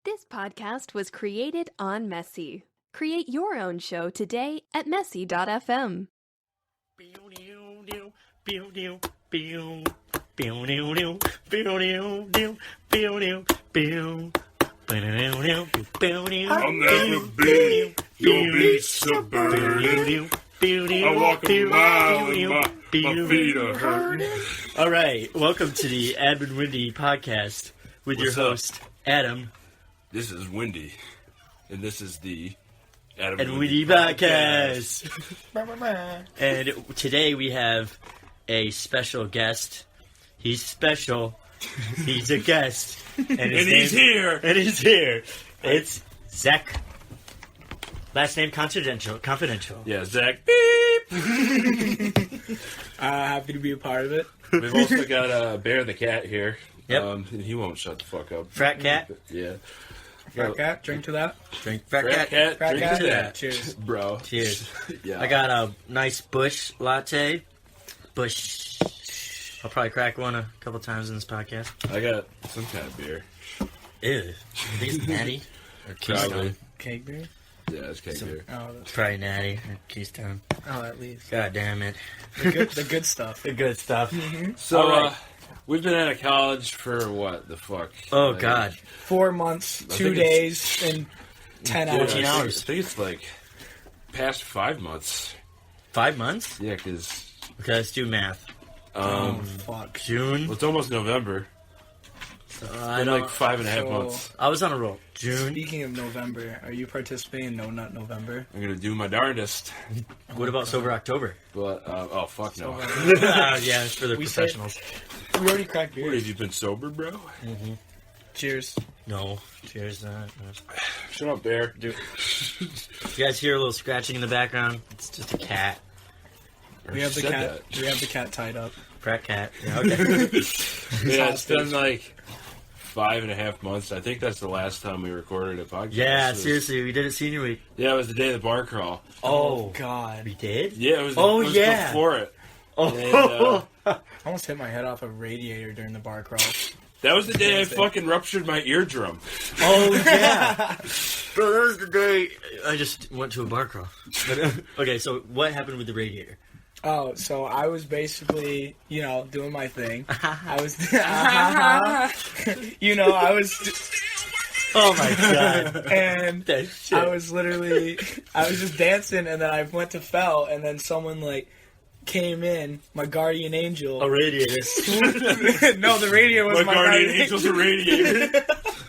This podcast was created on Messy. Create your own show today at messy.fm. I'll never be your beast suburban. I walk a mile and my feet are hurting. All right, welcome to the Admin Windy podcast with your host, Adam. This is Windy, and this is the Adam And Windy podcast. And today we have a special guest. He's special. He's a guest. And he's here. And he's here. It's Zach. Last name confidential. Yeah, Zach. Beep. Happy to be a part of it. We've also got Bear the cat here. Yep. He won't shut the fuck up. Frat cat. Yeah. Frat cat, drink to that. Drink Frat cat. Frat Drink cat. to that. Cheers. Bro. Cheers. Yeah. I got a nice Bush latte. Bush. I'll probably crack one a couple times in this podcast. I got some kind of beer. Ew. I think it's natty or Probably. Keystone. Cake beer? Yeah, it's cake beer. Oh, Probably natty or Keystone. at least. God damn it. The good stuff. The good stuff. So, All right. we've been out of college for what the fuck? Oh, Like, God. 4 months, I 2 think days, and 10 Yeah, hours. 14 I hours. think it's like past 5 months. 5 months? Yeah, because Okay, let's do math. Fuck. June. it's almost November. I In know. like 5.5 So- months. I was on a roll. June. Speaking of November, are you participating in No Nut November? I'm gonna do my darndest, What about Sober October? but oh fuck no. Yeah, it's for the We say- professionals. We already cracked What, beer. have you been sober, bro? Cheers. No. Cheers. Shut up, Bear. You guys hear a little scratching in the background? It's just a cat. We have the said cat. We have the cat tied up. Frat cat. Yeah, okay. Yeah, it's been like 5.5 months. I think that's the last time we recorded a podcast. Yeah, It was- seriously, we did it senior week. Yeah, it was the day of the bar crawl. Oh, God. we did? Yeah, it was. Oh, it was yeah. before it. Oh, And, I almost hit my head off a radiator during the bar crawl. That was the day I fucking ruptured my eardrum. oh yeah. Bro, that was the day I just went to a bar crawl. But, okay, so what happened with the radiator? Oh, so I was basically, doing my thing. I was, I was, Oh my god. and That shit. I was just dancing, and then I went to fell, and then someone, came in, my guardian angel. A radiator. No, the radio was My my guardian angel's a radiator.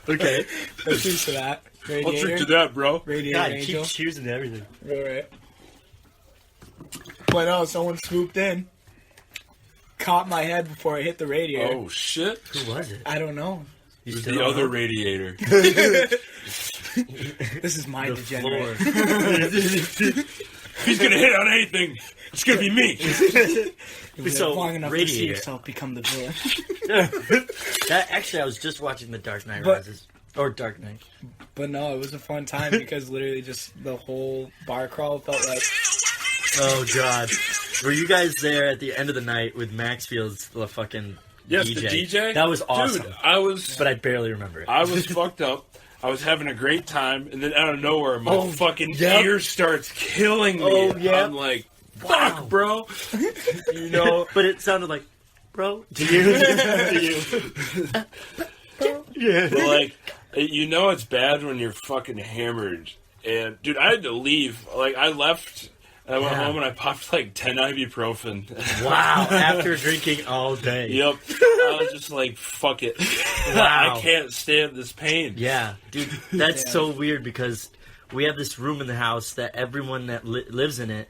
Okay. Let's choose to that. I'll Radiator. drink to that, bro. Radiator God, angel. keep choosing everything. Alright. But no, someone swooped in, caught my head before I hit the radiator. Oh shit! Who was it? I don't know. You It was still the don't other know? radiator. This is my The degenerate. floor. He's gonna hit on anything. It's gonna be me. You live So, long enough to see radiator. yourself become the villain. That actually, I was just watching The Dark Knight But- Rises. Or Dark Knight. But no, it was a fun time because literally just the whole bar crawl felt like Oh god. Were you guys there at the end of the night with Maxfield's the fucking Yes, DJ? the DJ. That was awesome. Dude, I was But I barely remember it. fucked up. I was having a great time, and then out of nowhere, my Oh, fucking yep. ear starts killing me. Oh, yep. I'm like, fuck, Wow. bro. You know, But it sounded like, bro, do you? Do you? Yeah. but like, it's bad when you're fucking hammered. And dude, I had to leave. Like, I left. And I went Yeah. home and I popped like 10 ibuprofen. Wow, after drinking all day. Yep. I was just like, fuck it. Wow. I can't stand this pain. Yeah, dude, that's Yeah. so weird because we have this room in the house that everyone that lives in it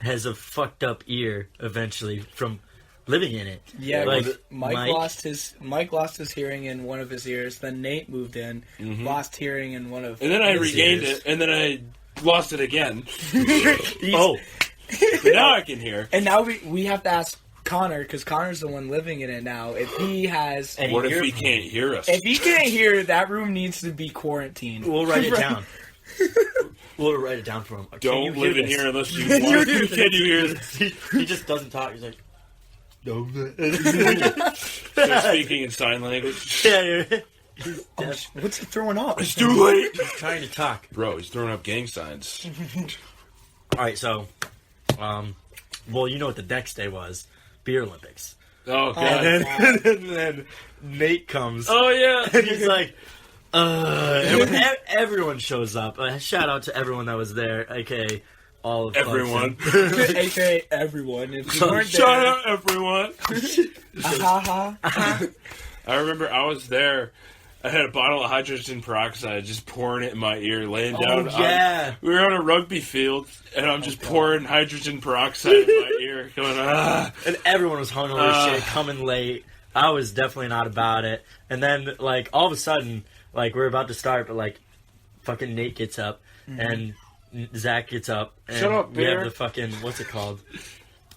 has a fucked up ear eventually from living in it. yeah. Like, Mike lost his hearing in one of his ears. Then Nate moved in, lost hearing in one of. And then I his regained ears. it, and then I lost it again. Oh, But now I can hear. And now we have to ask Connor because Connor's the one living in it now. If he has, and What if ear- he can't hear us? if he can't hear, that room needs to be quarantined. We'll write it down. We'll write it down for him. Can you Don't live hear in this? here unless you want. Can you hear this? He just doesn't talk. He's like, no. Start speaking in sign language. Yeah, What's he throwing up? It's too late. He's trying to talk. Bro, he's throwing up gang signs. All right, so, well, you know what the next day was? Beer Olympics. Oh, God. And then Nate comes. Oh, yeah. And he's like, everyone shows up. Shout out to everyone that was there, aka all of Everyone. Clemson. AKA everyone. If you weren't Shout there, out, everyone. I remember I was there. I had a bottle of hydrogen peroxide, just pouring it in my ear, laying down. Yeah. We were on a rugby field, and I'm just pouring hydrogen peroxide in my ear, going, And everyone was hungover shit, coming late. I was definitely not about it. And then, like, all of a sudden, like, we're about to start, but, like, fucking Nate gets up, and Zach gets up, and Shut up, we beer. have the fucking, what's it called?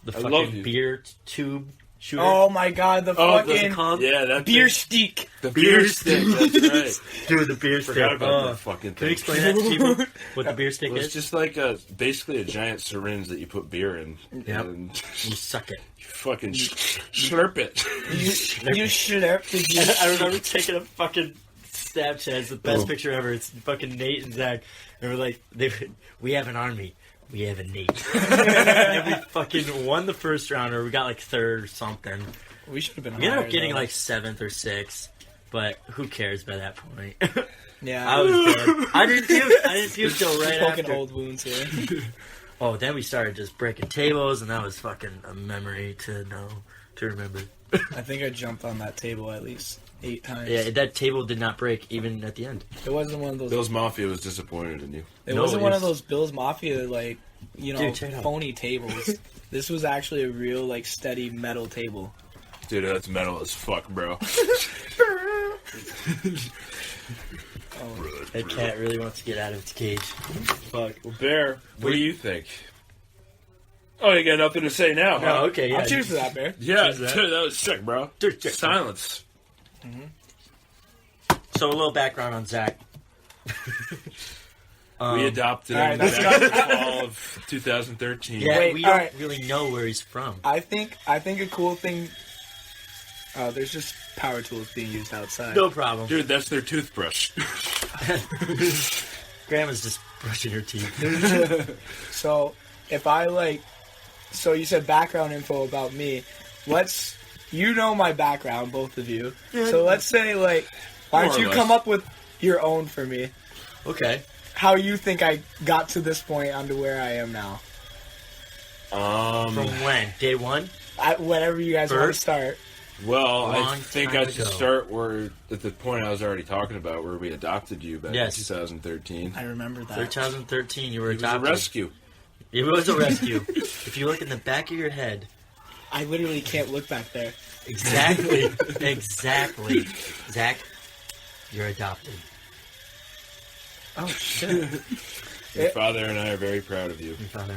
The I love fucking you. beer tube shooter. oh my god, the what's it fucking called? Yeah, that's beer it. steak. The beer stick, that's right. Dude, the beer stick. Forgot about Oh. that fucking Can you thing. explain that to people? What the beer stick Well, it's is? just like basically a giant syringe that you put beer in. Yep. And You suck it. you fucking slurp it. You slurp the juice. I remember taking a fucking Snapchat. It's the best picture ever. It's fucking Nate and Zach. And we're like, we have an army. We have a Nate. And we fucking won the first round, or we got like third or something. We should have been. We ended up higher, getting though. like 7th or 6th, but who cares by that point? Yeah, I was dead. I didn't puke till right fucking after. old wounds here. Oh, then we started just breaking tables, and that was fucking a memory to remember. I think I jumped on that table at least 8 times. Yeah, that table did not break even at the end. It wasn't one of those. Bill's Mafia was disappointed in you. It No, wasn't it one was- of those Bills Mafia Dude, check it out. phony tables. This was actually a real like steady metal table. Dude, that's metal as fuck, bro. That cat really wants to get out of its cage. Fuck. Well, Bear, what do you think? Oh, you got nothing to say now, huh? Oh, okay, yeah. I'll cheers to that, Bear. Yeah, Cheers to that. dude, that was sick, bro. Dude, cheers. Silence. So a little background on Zach. We adopted all him right, back in the fall of 2013. Yeah, Wait, we don't alright. really know where he's from. I think a cool thing. There's just power tools being used outside. No problem. Dude, that's their toothbrush. Grandma's just brushing her teeth. So if I so you said background info about me. You know my background, both of you. So let's say why More don't or you less. come up with your own for me? Okay. How you think I got to this point onto where I am now? From when? Day one? Whatever you guys want Birth? to start. Well, I Long think time I should ago. start at the point I was already talking about, where we adopted you back Yes. in 2013. I remember that. 2013, you were It was a adopted. rescue. It was a rescue. If you look in the back of your head, I literally can't look back there. exactly. Zach, you're adopted. Oh shit! Your father and I are very proud of you. Your father.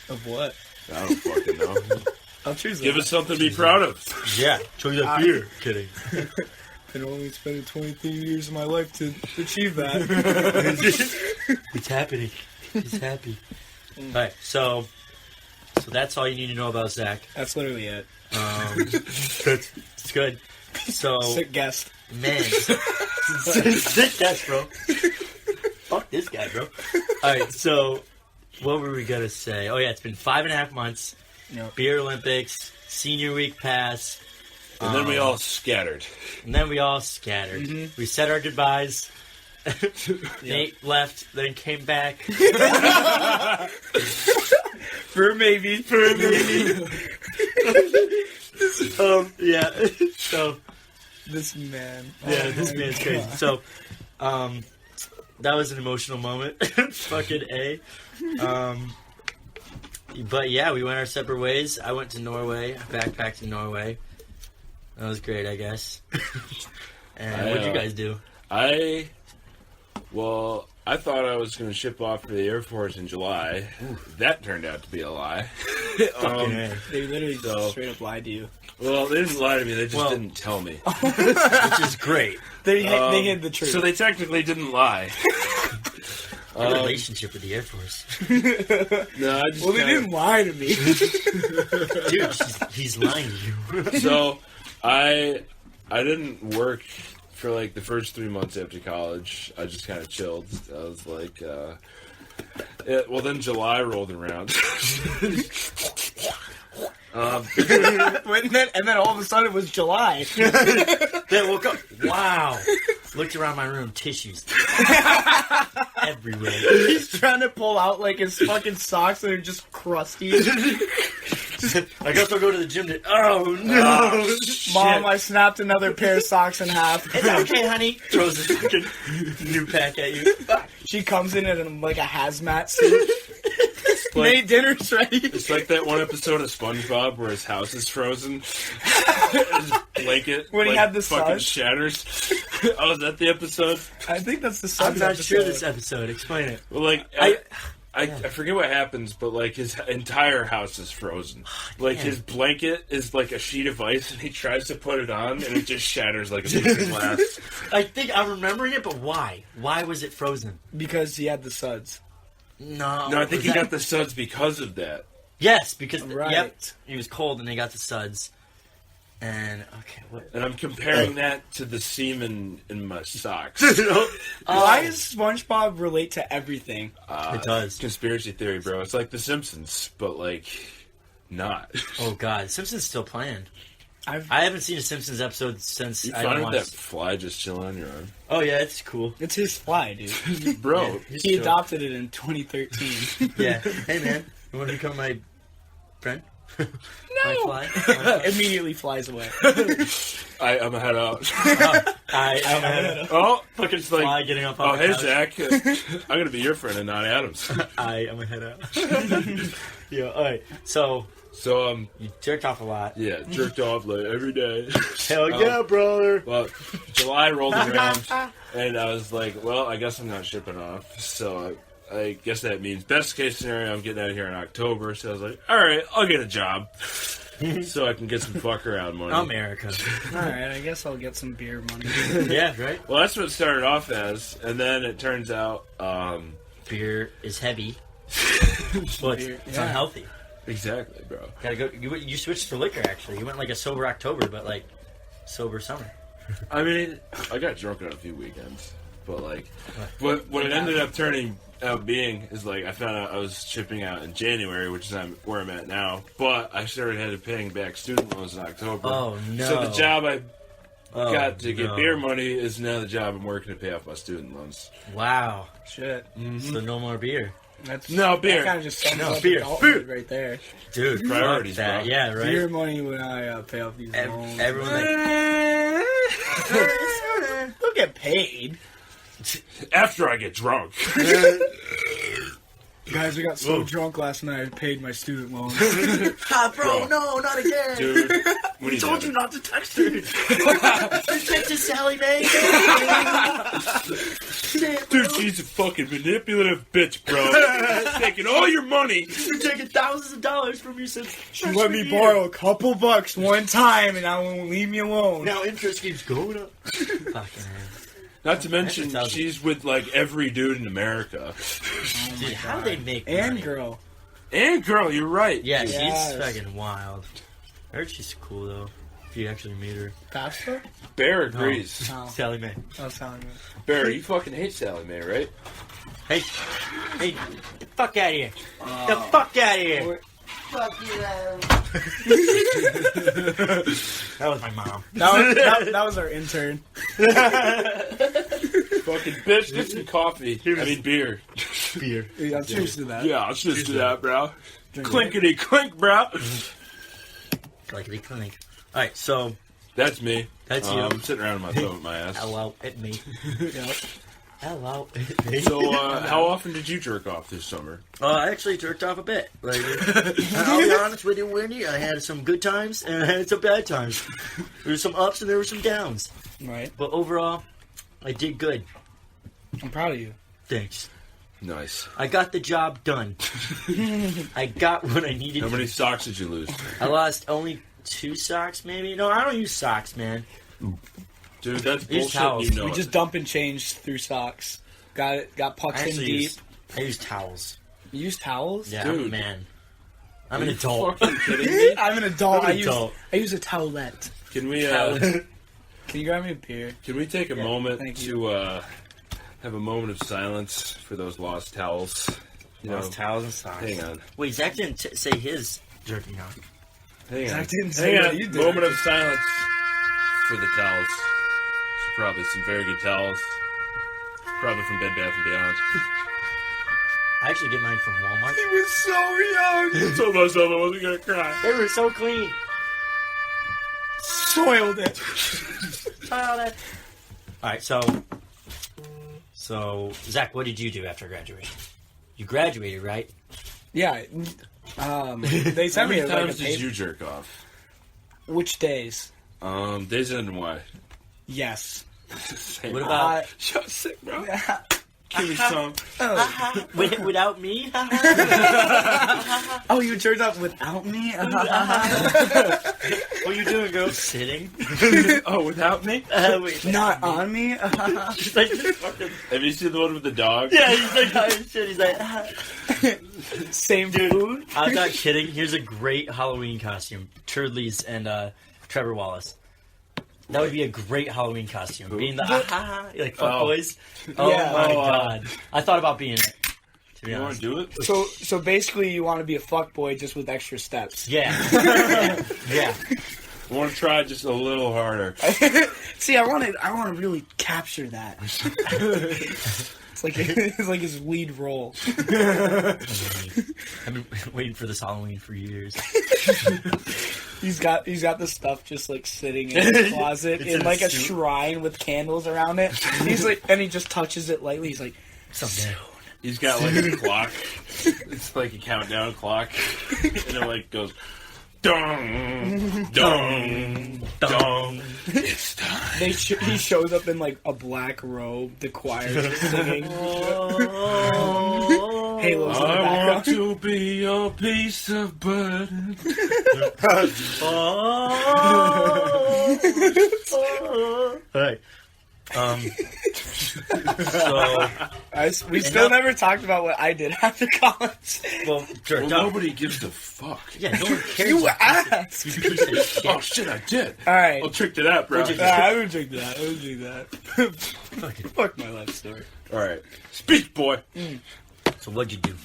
Of what? I don't fucking know. I'll choose Give that. us something to be proud of. Yeah, show you that beer. Kidding. Been only spending 23 years of my life to achieve that. It's happening. He's happy. Alright, so that's all you need to know about Zach. That's literally it. It's good. So, Sick guest. man. Sick guess, bro. Fuck this guy, bro. Alright, so what were we gonna say? Oh yeah, it's been 5.5 months. Yep. Beer Olympics, senior week pass, And then we all scattered. and then we all scattered. We said our goodbyes. Nate left, then came back. For maybe. Yeah. So This man. yeah, Oh this my man's crazy. God. So, that was an emotional moment. Fucking A. But yeah, we went our separate ways. I went to Norway, backpacked in Norway. That was great, I guess. And what'd you guys do? I thought I was going to ship off to the Air Force in July. That turned out to be a lie. Fucking A. They literally So- straight up lied to you. Well, they didn't lie to me. They just Well- didn't tell me. Which is great. They hid the truth. So they technically didn't lie. Our relationship with the Air Force. No, I just well, they didn't lie to me. Dude, he's lying to you. So I didn't work for like the first 3 months after college, I just kind of chilled. I was like, well, then July rolled around. And then all of a sudden it was July. Then woke up. Wow. Looked around my room. Tissues. Everywhere. He's trying to pull out like his fucking socks that are just crusty. I guess I'll go to the gym. Oh no! Mom, I snapped another pair of socks in half. It's okay, honey. Throws a fucking new pack at you. She comes in like a hazmat suit. Nate, dinner's ready. It's like that one episode of SpongeBob where his house is frozen. His blanket when he had the fucking suds. shatters. Oh, is that the episode? I think that's the I'm suds not episode. sure this episode. Explain it. Well, like I forget what happens, but like his entire house is frozen. Like his blanket is like a sheet of ice, and he tries to put it on, and it just shatters like a piece of glass. I think I'm remembering it, but why? Why was it frozen? Because he had the suds. No, I think he got the suds because of that. Yes, because Right. he was cold and they got the suds. And okay, what? And I'm comparing that to the semen in my socks. Why does SpongeBob relate to everything? It does. Conspiracy theory, bro. It's like The Simpsons, but like not. Oh god, Simpsons still playing. I haven't seen a Simpsons episode since You I find watched. that fly just chilling on your arm, Oh yeah, it's cool. It's his fly, dude. bro. He adopted it in 2013. Yeah. Hey man, you want to become my friend? No! My fly? Immediately flies away. I'm a head out. I'm Oh, fucking it's like. fly getting up Oh, on the hey couch. Zach. I'm gonna be your friend and not Adam's. I am a head out. Yeah. All right. So So you jerked off a lot. yeah, jerked off like every day. Hell yeah, brother. Well, July rolled around, and I was like, well, I guess I'm not shipping off. So I guess that means best case scenario, I'm getting out of here in October. So I was like, all right, I'll get a job so I can get some fuck around money. America. Alright, I guess I'll get some beer money. Yeah. Right. Well, that's what it started off as, and then it turns out, Beer is heavy. Well, it's Yeah. unhealthy. exactly, bro. Gotta go. You switched for liquor. Actually, you went like a sober October, but like sober summer. I mean, I got drunk on a few weekends, but like, what it ended up turning out being is like I found out I was shipping out in January, which is where I'm at now. But I started had to paying back student loans in October. Oh no! So the job I Oh, got to get no. beer money is now the job I'm working to pay off my student loans. Wow. Shit. So no more beer, That's, No, beer. That kind of just sums No, up beer. adulthood right there. dude. Priorities, fuck that. bro. Yeah. Right. Beer money when I pay off these loans. Everyone like. Don't get paid. After I get drunk. Guys, I got so drunk last night I paid my student loans. Ah, bro, no, not again. Dude, what Told you not to text her. You texted Sally Mae. Dude, she's a fucking manipulative bitch, bro. Taking all your money. You're taking thousands of dollars from you since. She let me borrow a couple bucks one time and I won't leave me alone. Now interest keeps going up. Fucking hell. Not to mention, That's she's with like every dude in America. Dude, how do they make And money? girl. And girl, you're right. Yeah, Yes. she's fucking wild. I heard she's cool though. If you actually meet her. Pasta? Bear agrees. Oh, Sally Mae. I was telling you. Bear, you fucking hate Sally Mae, right? Hey, hey, get the fuck out of here. The fuck out of here. Fuck you. That was my mom. That was our intern. Fucking bitch, get some coffee. I mean, beer. Beer. Yeah, cheers to that. Yeah, I'll just do that, bro. Drink it. Clinkety clink, bro. Clickety clink. Alright, so That's me. That's you. I'm sitting around in my phone with my ass. hello at me. Yep. Hello at me. So, how often did you jerk off this summer? I actually jerked off a bit. Like, I'll be honest with you, Wendy. I had some good times and I had some bad times. There were some ups and there were some downs. Right. But overall, I did good. I'm proud of you. Thanks. Nice. I got the job done. I got what I needed. How many socks did you lose? I lost only 2 socks, maybe. No, I don't use socks, man. Dude, that's Use bullshit. towels. You know We it. just dump and change through socks. Got pucks I in actually deep. I use towels. You use towels? Yeah, Dude. man. I'm Are an you adult. fucking kidding me? I'm an adult. I'm an adult. I use a towelette. Can we, Can you grab me a beer? Can we take a moment thank to have a moment of silence for those lost towels? Lost towels and socks. Hang on. Wait, Zach didn't say his jerking off. Hang on. I didn't say Hang what on. you did. Moment of silence for the towels. It's probably some very good towels. Probably from Bed Bath & Beyond. I actually get mine from Walmart. He was so young. I told myself I wasn't going to cry. They were so clean. Soiled it. Alright, so Zach, what did you do after graduation? You graduated, right? Yeah. They How sent me many like a times did paper. you jerk off? Which days? Days and why? Yes. Same. What about Shut sick, bro. Give me some. without me? Oh, you turned up without me? What are you doing, girl? Sitting. Oh, without me? Wait. Not on me? He's like, Have you seen the one with the dog? yeah, he's like, oh, shit. He's like, Same food? I'm not kidding. Here's a great Halloween costume. Turdleys and Trevor Wallace. That would be a great Halloween costume. Being the like fuck boys. Oh Yeah. my god. I thought about being it. To be You want honest. to do it? So basically you want to be a fuckboy just with extra steps. Yeah. Yeah. I want to try just a little harder. See, I want to really capture that. It's like his lead role. I've been waiting for this Halloween for years. He's got the stuff just like sitting in the closet It's in in like a a suit. shrine with candles around it. He's like, and he just touches it lightly. He's like, Someday. He's got like a clock. It's like a countdown clock. And it like goes, dong, dong, dong. It's time. he shows up in like a black robe. The choir's just singing. Halos in the I want background. to be a piece of butter. Alright. So, We still never talked about what I did after college. well, jerked Well, up. nobody gives a fuck. Yeah, no one cares. You asked. You piece of shit. Oh shit, I did. All right. I'll trick to that, bro. What'd you Nah, I would drink that. Fucking- Fuck my life story. All right, speak, boy. So what'd you do?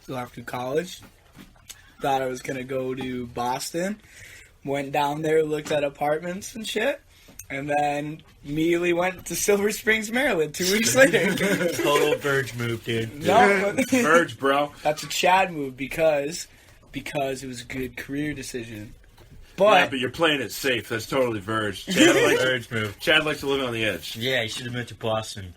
So after college, thought I was gonna go to Boston. Went down there, looked at apartments and shit, and then immediately went to Silver Springs, Maryland. 2 weeks later. Total Verge move, dude. No, Verge, bro. that's a Chad move because it was a good career decision. Yeah, But but you're playing it safe. That's totally Verge. Verge move. Chad likes to live on the edge. Yeah, you should have moved to Boston.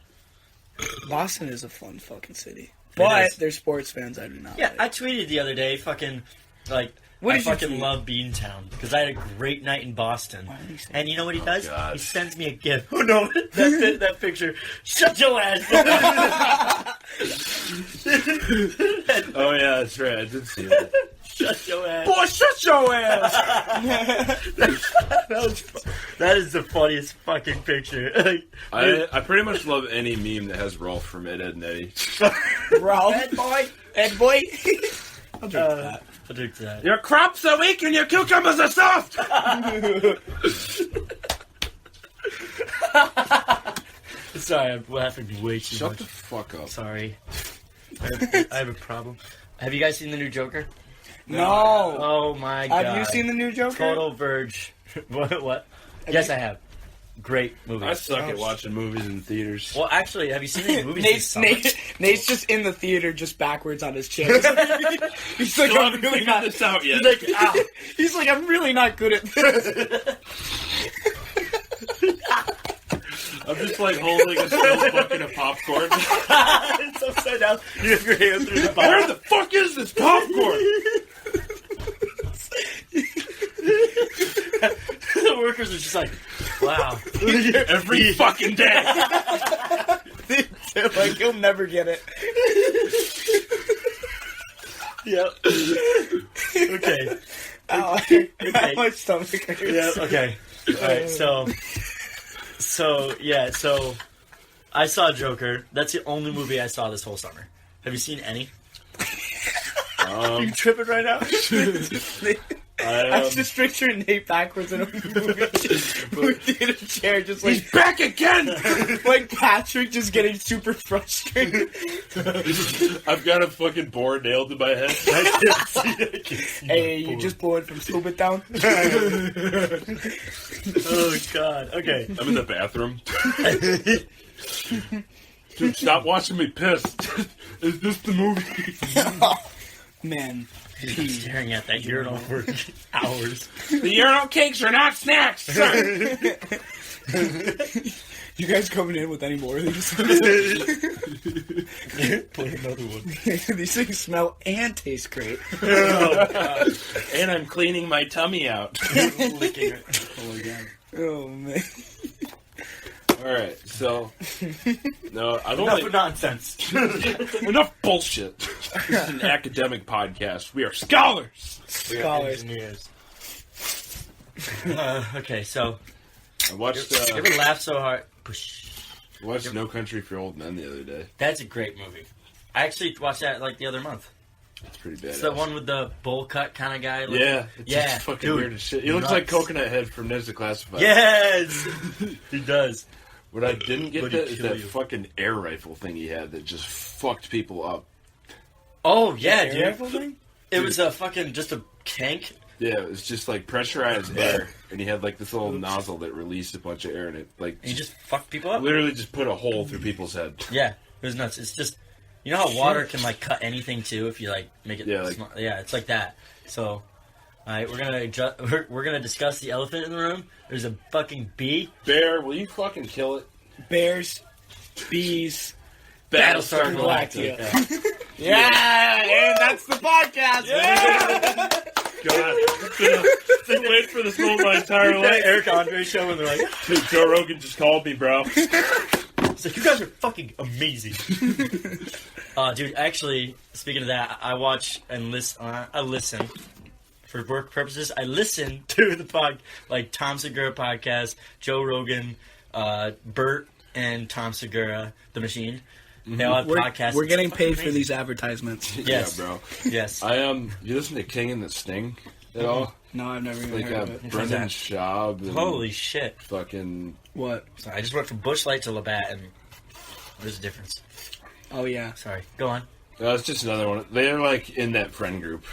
Boston is a fun fucking city. But is. they're sports fans. I do not. Yeah, like. I tweeted the other day, fucking, like, What I did you fucking tweet? love Beantown because I had a great night in Boston. Why did you say And you know what he does? God. He sends me a gift. Oh no, that picture. Shut your ass. Oh yeah, that's right. I did see that. Shut your ass. Boy, shut your ass. That is the funniest fucking picture. Like, I pretty much love any meme that has Rolf from Ed, Ed and Eddie. Ralph, Ed boy. Ed boy. I'll drink that. I'll drink to that. Your crops are weak and your cucumbers are soft. Sorry, I'm laughing way too Shut much. the fuck up. Sorry. I have a problem. Have you guys seen the new Joker? No. Oh my god. Have you seen the new Joker? Total Verge. What? Yes, I have. Great movie. I suck at watching movies in theaters. Well, actually, have you seen any movies this summer? Nate's just in the theater, just backwards on his chair. He's like, Still I'm haven't really figured not. this out yet. He's like, ow. He's like, I'm really not good at this. I'm just like holding a still bucket of popcorn. It's upside down. You have your hand through the Where bottom. the fuck is this popcorn? The workers are just like, wow. Every fucking day. Like, he'll never get it. Yep. Okay. Ow, Okay. my stomach hurts. Yeah. Okay. All right. So I saw Joker. That's the only movie I saw this whole summer. Have you seen any? You tripping right now? I just picture Nate backwards in a movie in a chair, just like He's back again! like Patrick, just getting super frustrated. I've got a fucking board nailed to my head. I can see Hey, you just blowing from Scuba Town? Oh God. Okay. I'm in the bathroom. Dude, stop watching me piss. Is this the movie? Man, He's staring at that urinal for hours. The urinal cakes are not snacks, sir. you guys coming in with any more of these? Play another one. These things smell and taste great. Oh God. And I'm cleaning my tummy out. Licking it. Oh my God. Oh man. Alright, so... No, I don't Enough like... nonsense. Enough bullshit. This is an academic podcast. We are scholars. Scholars. Engineers. Okay, so I watched, you ever laugh so hard? Push. watched No Country for Old Men the other day. That's a great movie. I actually watched that like the other month. It's pretty bad. It's the one with the bowl cut kind of guy. Yeah, it's Yeah, just fucking dude, weird as shit. He looks nuts. like Coconut Head from Ned's Declassified. Yes, he does. What I didn't get Would he that is kill that you? fucking air rifle thing he had that just fucked people up. Oh yeah, Air dude. rifle thing? It was a fucking just a tank. Yeah, it was just like pressurized air, and he had like this little nozzle that released a bunch of air, and it like And he just fucked people up. literally just put a hole through people's head. Yeah, it was nuts. It's just, you know how water can like cut anything too if you like make it. Yeah, like- yeah, it's like that. So, all right, we're gonna discuss the elephant in the room. There's a fucking bee. Bear, will you fucking kill it? Bears, bees. Battlestar Galactica. Galactica. Yeah, and that's the podcast. God, I've been waiting for this moment my entire life. Eric Andre show, and they're like, Dude, Joe Rogan just called me, bro. it's like you guys are fucking amazing. Dude, actually, speaking of that, I watch and listen. I listen for work purposes. I listen to the like Tom Segura podcast, Joe Rogan, Bert, and Tom Segura, the Machine. They all have podcasts. We're It's getting fucking paid for amazing. these advertisements. Yes. Yeah, bro. Yes. You listen to King and the Sting at all? No, I've never even Like heard of it. Brendan that? Schaub and Holy shit. fucking What? Sorry, I just went from Bush Light to Labatt, and there's a difference. Oh yeah. Sorry. Go on. it's just another one. They're like in that friend group,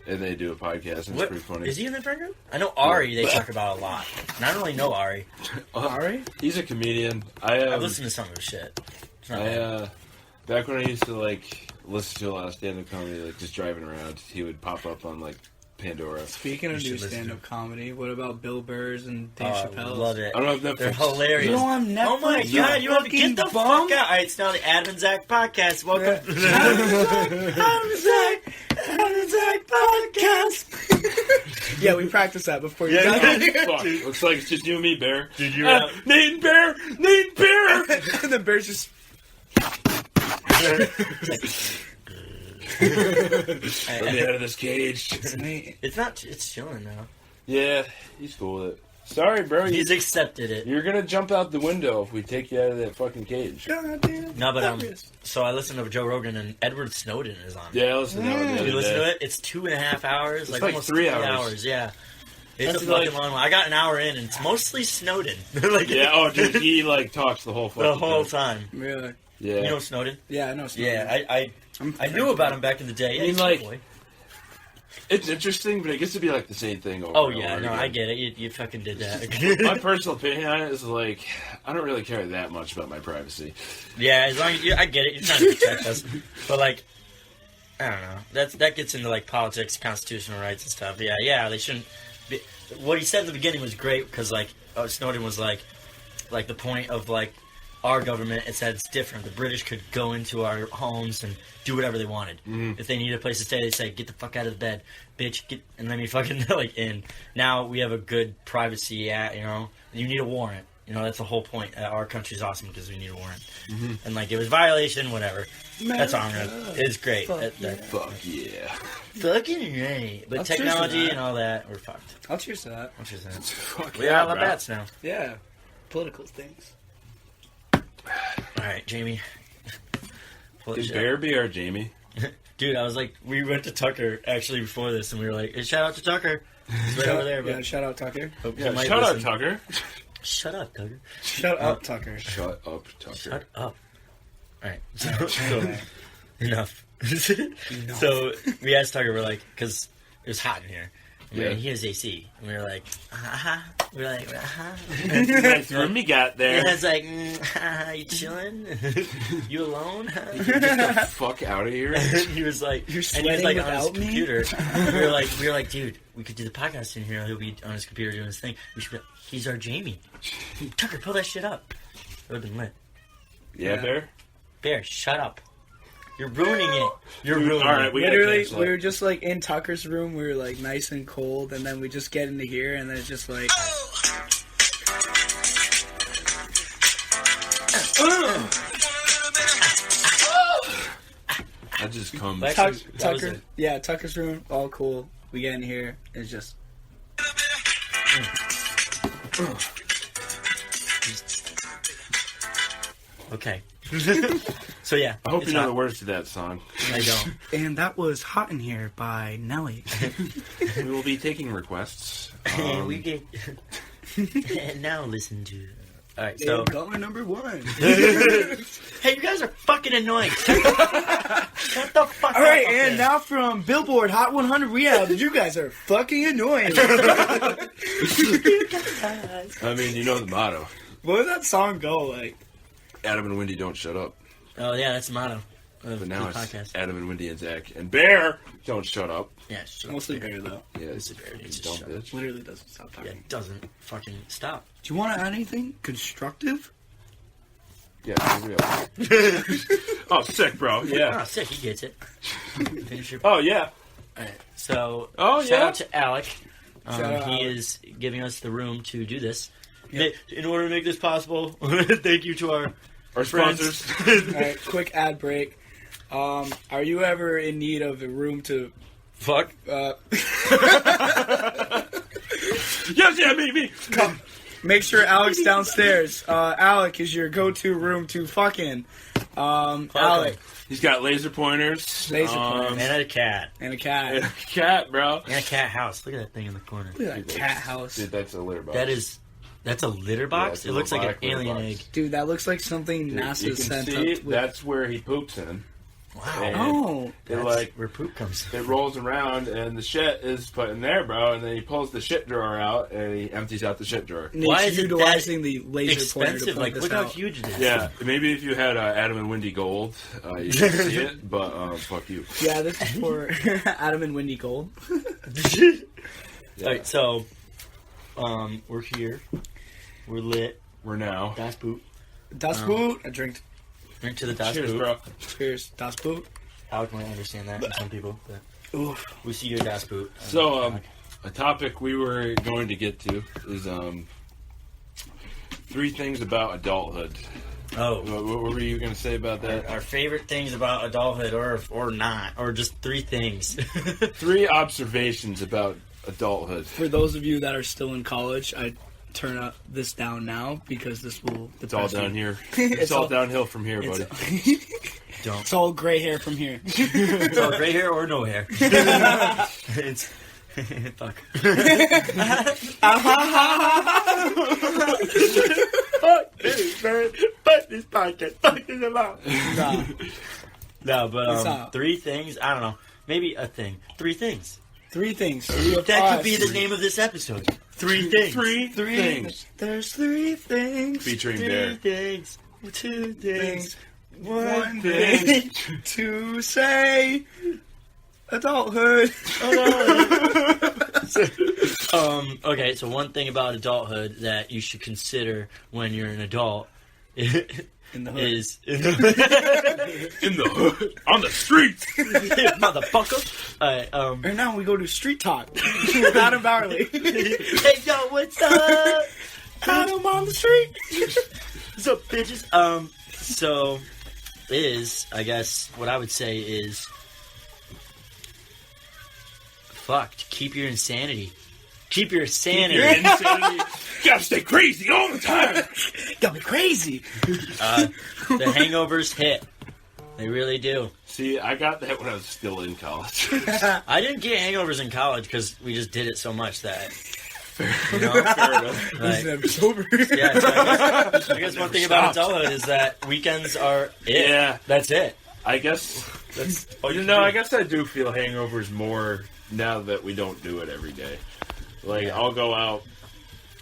and they do a podcast. And What, it's pretty funny. is he in the friend group? I know Ari they talk about a lot. And I don't really know Ari. Ari? He's a comedian. I've listened to some of his shit. It's not bad. Back when I used to like listen to a lot of stand-up comedy, like just driving around, he would pop up on like Pandora. Speaking of You new should listen stand-up comedy, what about Bill Burr's and Dave I Chappelle's? love it. I don't know if They're Netflix. hilarious. You know I'm Netflix. Oh my you god, you want to fucking get the bum? fuck out? Alright, it's now the Adam and Zach podcast. Welcome. Adam and Zach podcast. Yeah, we practiced that before you Yeah, got yeah. here. Fuck. Looks like it's just you and me, Bear. Dude, you're Nate and Bear! Nate and Bear! And the Bear's just... Let me out of this cage. It's not. It's chilling now. Yeah, he's cool with it. Sorry, bro. He's accepted it. You're gonna jump out the window if we take you out of that fucking cage. Goddamn. No, but so I listened to Joe Rogan and Edward Snowden is on. Yeah, I listened to that one the Did other you listen day. to it? It's 2.5 hours, like like almost 3 3 hours. hours. Yeah, it's That's a fucking like- long one. I got an hour in, and it's mostly Snowden. Like Yeah, oh, dude, he like talks the whole fucking the whole time. time. Really? Yeah. You know Snowden? Yeah, I know. Snowden. Yeah, I knew about him back in the day. Yeah, I mean, he's a like, boy. it's interesting, but it gets to be like the same thing over Oh and yeah, over no, again. I get it. You fucking did My that. personal opinion on it is like, I don't really care that much about my privacy. Yeah, as long as I get it, you're trying to protect us. But like, I don't know. That gets into like politics, constitutional rights and stuff. Yeah, they shouldn't. Be, what he said at the beginning was great because like Snowden was like the point of like our government. It said it's different. The British could go into our homes and do whatever they wanted. If they needed a place to stay, they say, "Get the fuck out of the bed, bitch," and let me fucking like in. Now we have a good privacy act. You know, you need a warrant. You know, that's the whole point. Our country's awesome because we need a warrant. And like it was violation, whatever. That's all I'm gonna. It's great. Fuck Fuck yeah. Fucking right. But I'll cheers to technology that. and all that, we're fucked. I'll cheers to that. Which is it? Fuck We yeah, got bro. bats now. Yeah. Political things. All right, Jamie. Pull Can this shit Bear up. be our Jamie? Dude, I was like, we went to Tucker actually before this, and we were like, hey, shout out to Tucker. He's right over there, bro. Yeah, shout out Tucker. Hope he Yeah, might shout out listen. Tucker. Shut up, Tucker. Shut up, Tucker. Shut up, Tucker. Shut up. Alright, so enough. So we asked Tucker, we're like, because it was hot in here. Yeah. And he has AC. And we were like, We were like, Nice room you got there. And I was like, you chilling? You alone? Get the fuck out of here. He was like, You're and he was like sweating on his without me? computer. we were like, dude, we could do the podcast in here. He'll be on his computer doing his thing. We should. He's our Jamie. Tucker, pull that shit up. It would have been lit. Yeah, Bear? Bear, shut up. You're ruining it. You're ruining All right, it. we gotta Literally, cancel we it. were just like in Tucker's room. We were like nice and cold, and then we just get into here, and then it's just like. I just come. Like- Tuck, That was Tucker, it. yeah, Tucker's room, all cool. We get in here, it's just. Okay. So yeah. I hope it's you know hot. the words to that song. I don't. And that was Hot in Here by Nelly. We will be taking requests. We get. And now listen to. All right, so Caller number 1. hey, you guys are fucking annoying. Shut the fuck up. All right, up and there. now from Billboard Hot 100, we have you guys are fucking annoying. I mean, you know the motto. What did that song go like? Adam and Wendy don't shut up. Oh yeah, that's the motto of But now the it's podcast. Adam and Wendy and Zach. And Bear, don't shut up. Yeah, shut up. Mostly Bear though. Yeah, It's a Bear, it's a dumb shut bitch. Literally doesn't stop Yeah, talking. it doesn't fucking stop. Do you want to add anything constructive? Yeah, for real. Oh, sick, bro. Yeah. Oh, sick, he gets it. Finish your. Oh, yeah. Alright, so Oh, shout yeah? out to Alec. Shout out He Alec. is giving us the room to do this. Yep. In order to make this possible, thank you to our Our friends. sponsors. All right, quick ad break. Are you ever in need of a room to? Fuck. Yes, yeah, me. Come. Make sure Alec's downstairs. Alec is your go-to room to fucking. Alec He's got laser pointers. Laser pointers. And a cat. and a cat. And a cat, bro. And a cat house. Look at that thing in the corner. Look at that cat house. Dude, that's a litter box. That's a litter box? it's a It looks like an robotic litter alien box. egg. Dude, that looks like something Dude, NASA you can sent see up. With. that's where he poops in. Wow. And Oh, it That's like where poop comes. it rolls around and the shit is put in there, bro. And then he pulls the shit drawer out and he empties out the shit drawer. Nick's Why is it utilizing the laser pointer to Expensive. point Like, this look out. how huge it is. Yeah, maybe if you had Adam and Wendy Gold, you could see it. But fuck you. Yeah, this is for Adam and Wendy Gold. Yeah. Alright, so, we're here. We're lit. We're now. Das Boot. Das Boot. I drink. Drink to the Das Cheers, Boot. bro. Cheers. Das Boot. Alec might understand that, and some people. But Oof. we see your Das Boot. So, Alec. a topic we were going to get to is 3 things about adulthood. Oh. What were you going to say about that? Our favorite things about adulthood, or not, or just 3 things. 3 observations about adulthood. For those of you that are still in college, I turn up this down now because this will. It's all down here. It's It's all all- downhill from here, buddy. Don't. It's all gray hair from here. It's all gray hair or no hair. It's fuck. Fuck this, man. Fuck this podcast. Fuck this about. Nah. No, but It's not. 3 things. I don't know. Maybe a thing. 3 things. 3 things. That could be the name of this episode. 3 things. 3 things. There's 3 things. Featuring 3 Bear. things. 2 things. One thing to say. Adulthood. Okay, so one thing about adulthood that you should consider when you're an adult In the hood. is In the hood. On the streets. motherfucker. Alright, And now we go to Street Talk with Adam Bowerly. hey yo, what's up? Adam on the street. What's up, bitches? So I guess what I would say is fucked. Keep your insanity. Keep your sanity. Your insanity. Gotta stay crazy all the time. Got me crazy. The hangovers hit. They really do. See, I got that when I was still in college. I didn't get hangovers in college because we just did it so much that. You know, Fair enough. He's never sober. Yeah, so I guess one thing about adulthood is that weekends are it. Yeah. That's it. I guess that's. I guess I do feel hangovers more now that we don't do it every day. Like I'll go out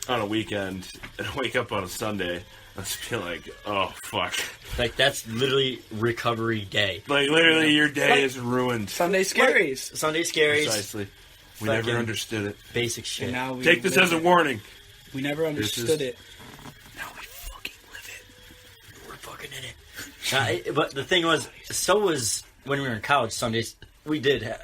on a weekend and wake up on a Sunday and just feel like, oh fuck. Like that's literally recovery day. Like literally, your day is ruined. Sunday Scaries. Sunday Scaries. Precisely. We Fucking never understood it. Basic shit. And now we Take this live as a it. warning. We never understood it. Now we fucking live it. We're fucking in it. But the thing was, so was when we were in college. Sundays we did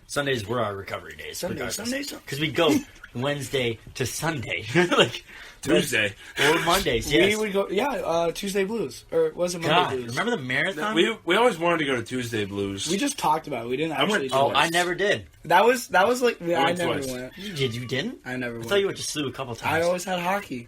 Sundays were our recovery days. Sundays. Because we go Wednesday to Sunday, like Tuesday. or Mondays. Yes. We would go, Tuesday Blues. Or was it Monday God, Blues? remember the marathon? We always wanted to go to Tuesday Blues. We just talked about it. We didn't I went actually do Oh, it. I never did. That was like, I went never twice. went. You did? You didn't? I never I went. thought you went to SLU a couple times. I always had hockey.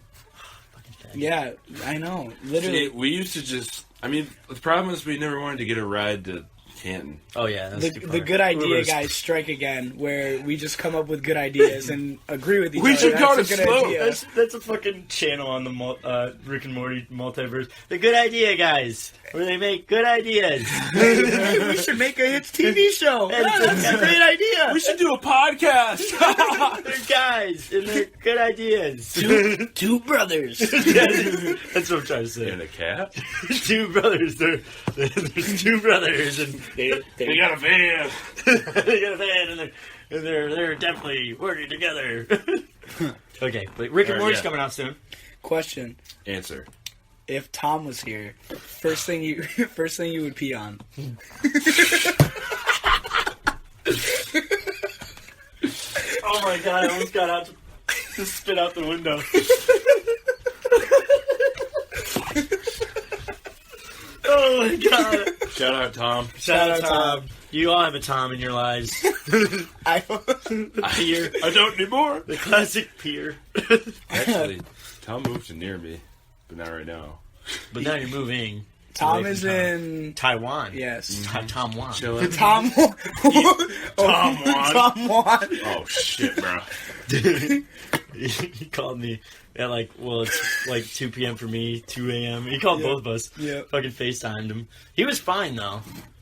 Yeah, I know. Literally. See, we used to just. I mean, the problem is we never wanted to get a ride to Canton. Oh yeah, that's The good idea guys strike again, where we just come up with good ideas and agree with each other. We should go That's to a good SLU. idea. That's a fucking channel on the Rick and Morty multiverse. The Good Idea Guys, where they make good ideas. We should make a hits TV show. That's a great idea. We should do a podcast. They're guys, and they're good ideas. Two brothers. That's what I'm trying to say. And a cat. Two brothers. There's two brothers, and We got a van. they got a van, and they're definitely working together. Okay, but Rick and Alright, Morty's yeah. coming out soon. Question: Answer. if Tom was here, first thing you would pee on? Oh my god! I almost got out to spit out the window. Oh my god! Shout out, Tom. Shout out Tom. You all have a Tom in your lives. I Peer, I don't anymore. the classic peer. Actually, Tom moved to near me, but not right now. But now you're moving. Tom away is from in. Taiwan. Yes. Tom Wan. Chilling. Tom. Tom Wan. Tom Wan. Oh shit, bro. He called me at it's like 2 p.m. for me, 2 a.m. He called Yeah. both of us. Yeah. Fucking FaceTimed him. He was fine though.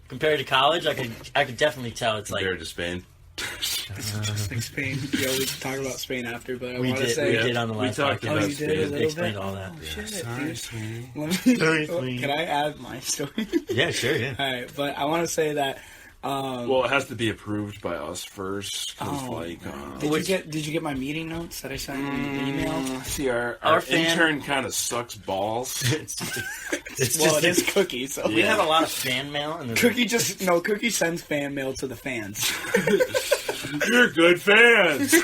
Compared to college, I could definitely tell it's like Compared to Spain. Spain. Yeah, we can talk about Spain after, but I we want to did. say. We did on the we last talked podcast. about Oh, you did a Spain. little Explained bit? all that. Oh, shit, Sorry, dude. sweetie. Sorry, sweetie. Can I add my story? Yeah, sure, yeah. Alright, but I want to say that. Well, it has to be approved by us first. Cause Oh. Did you get my meeting notes that I sent you in the email? See, our Our fan- intern kind of sucks balls. It's just Well, it is Cookie, so we Yeah. have a lot of fan mail and Cookie sends fan mail to the fans. You're good fans.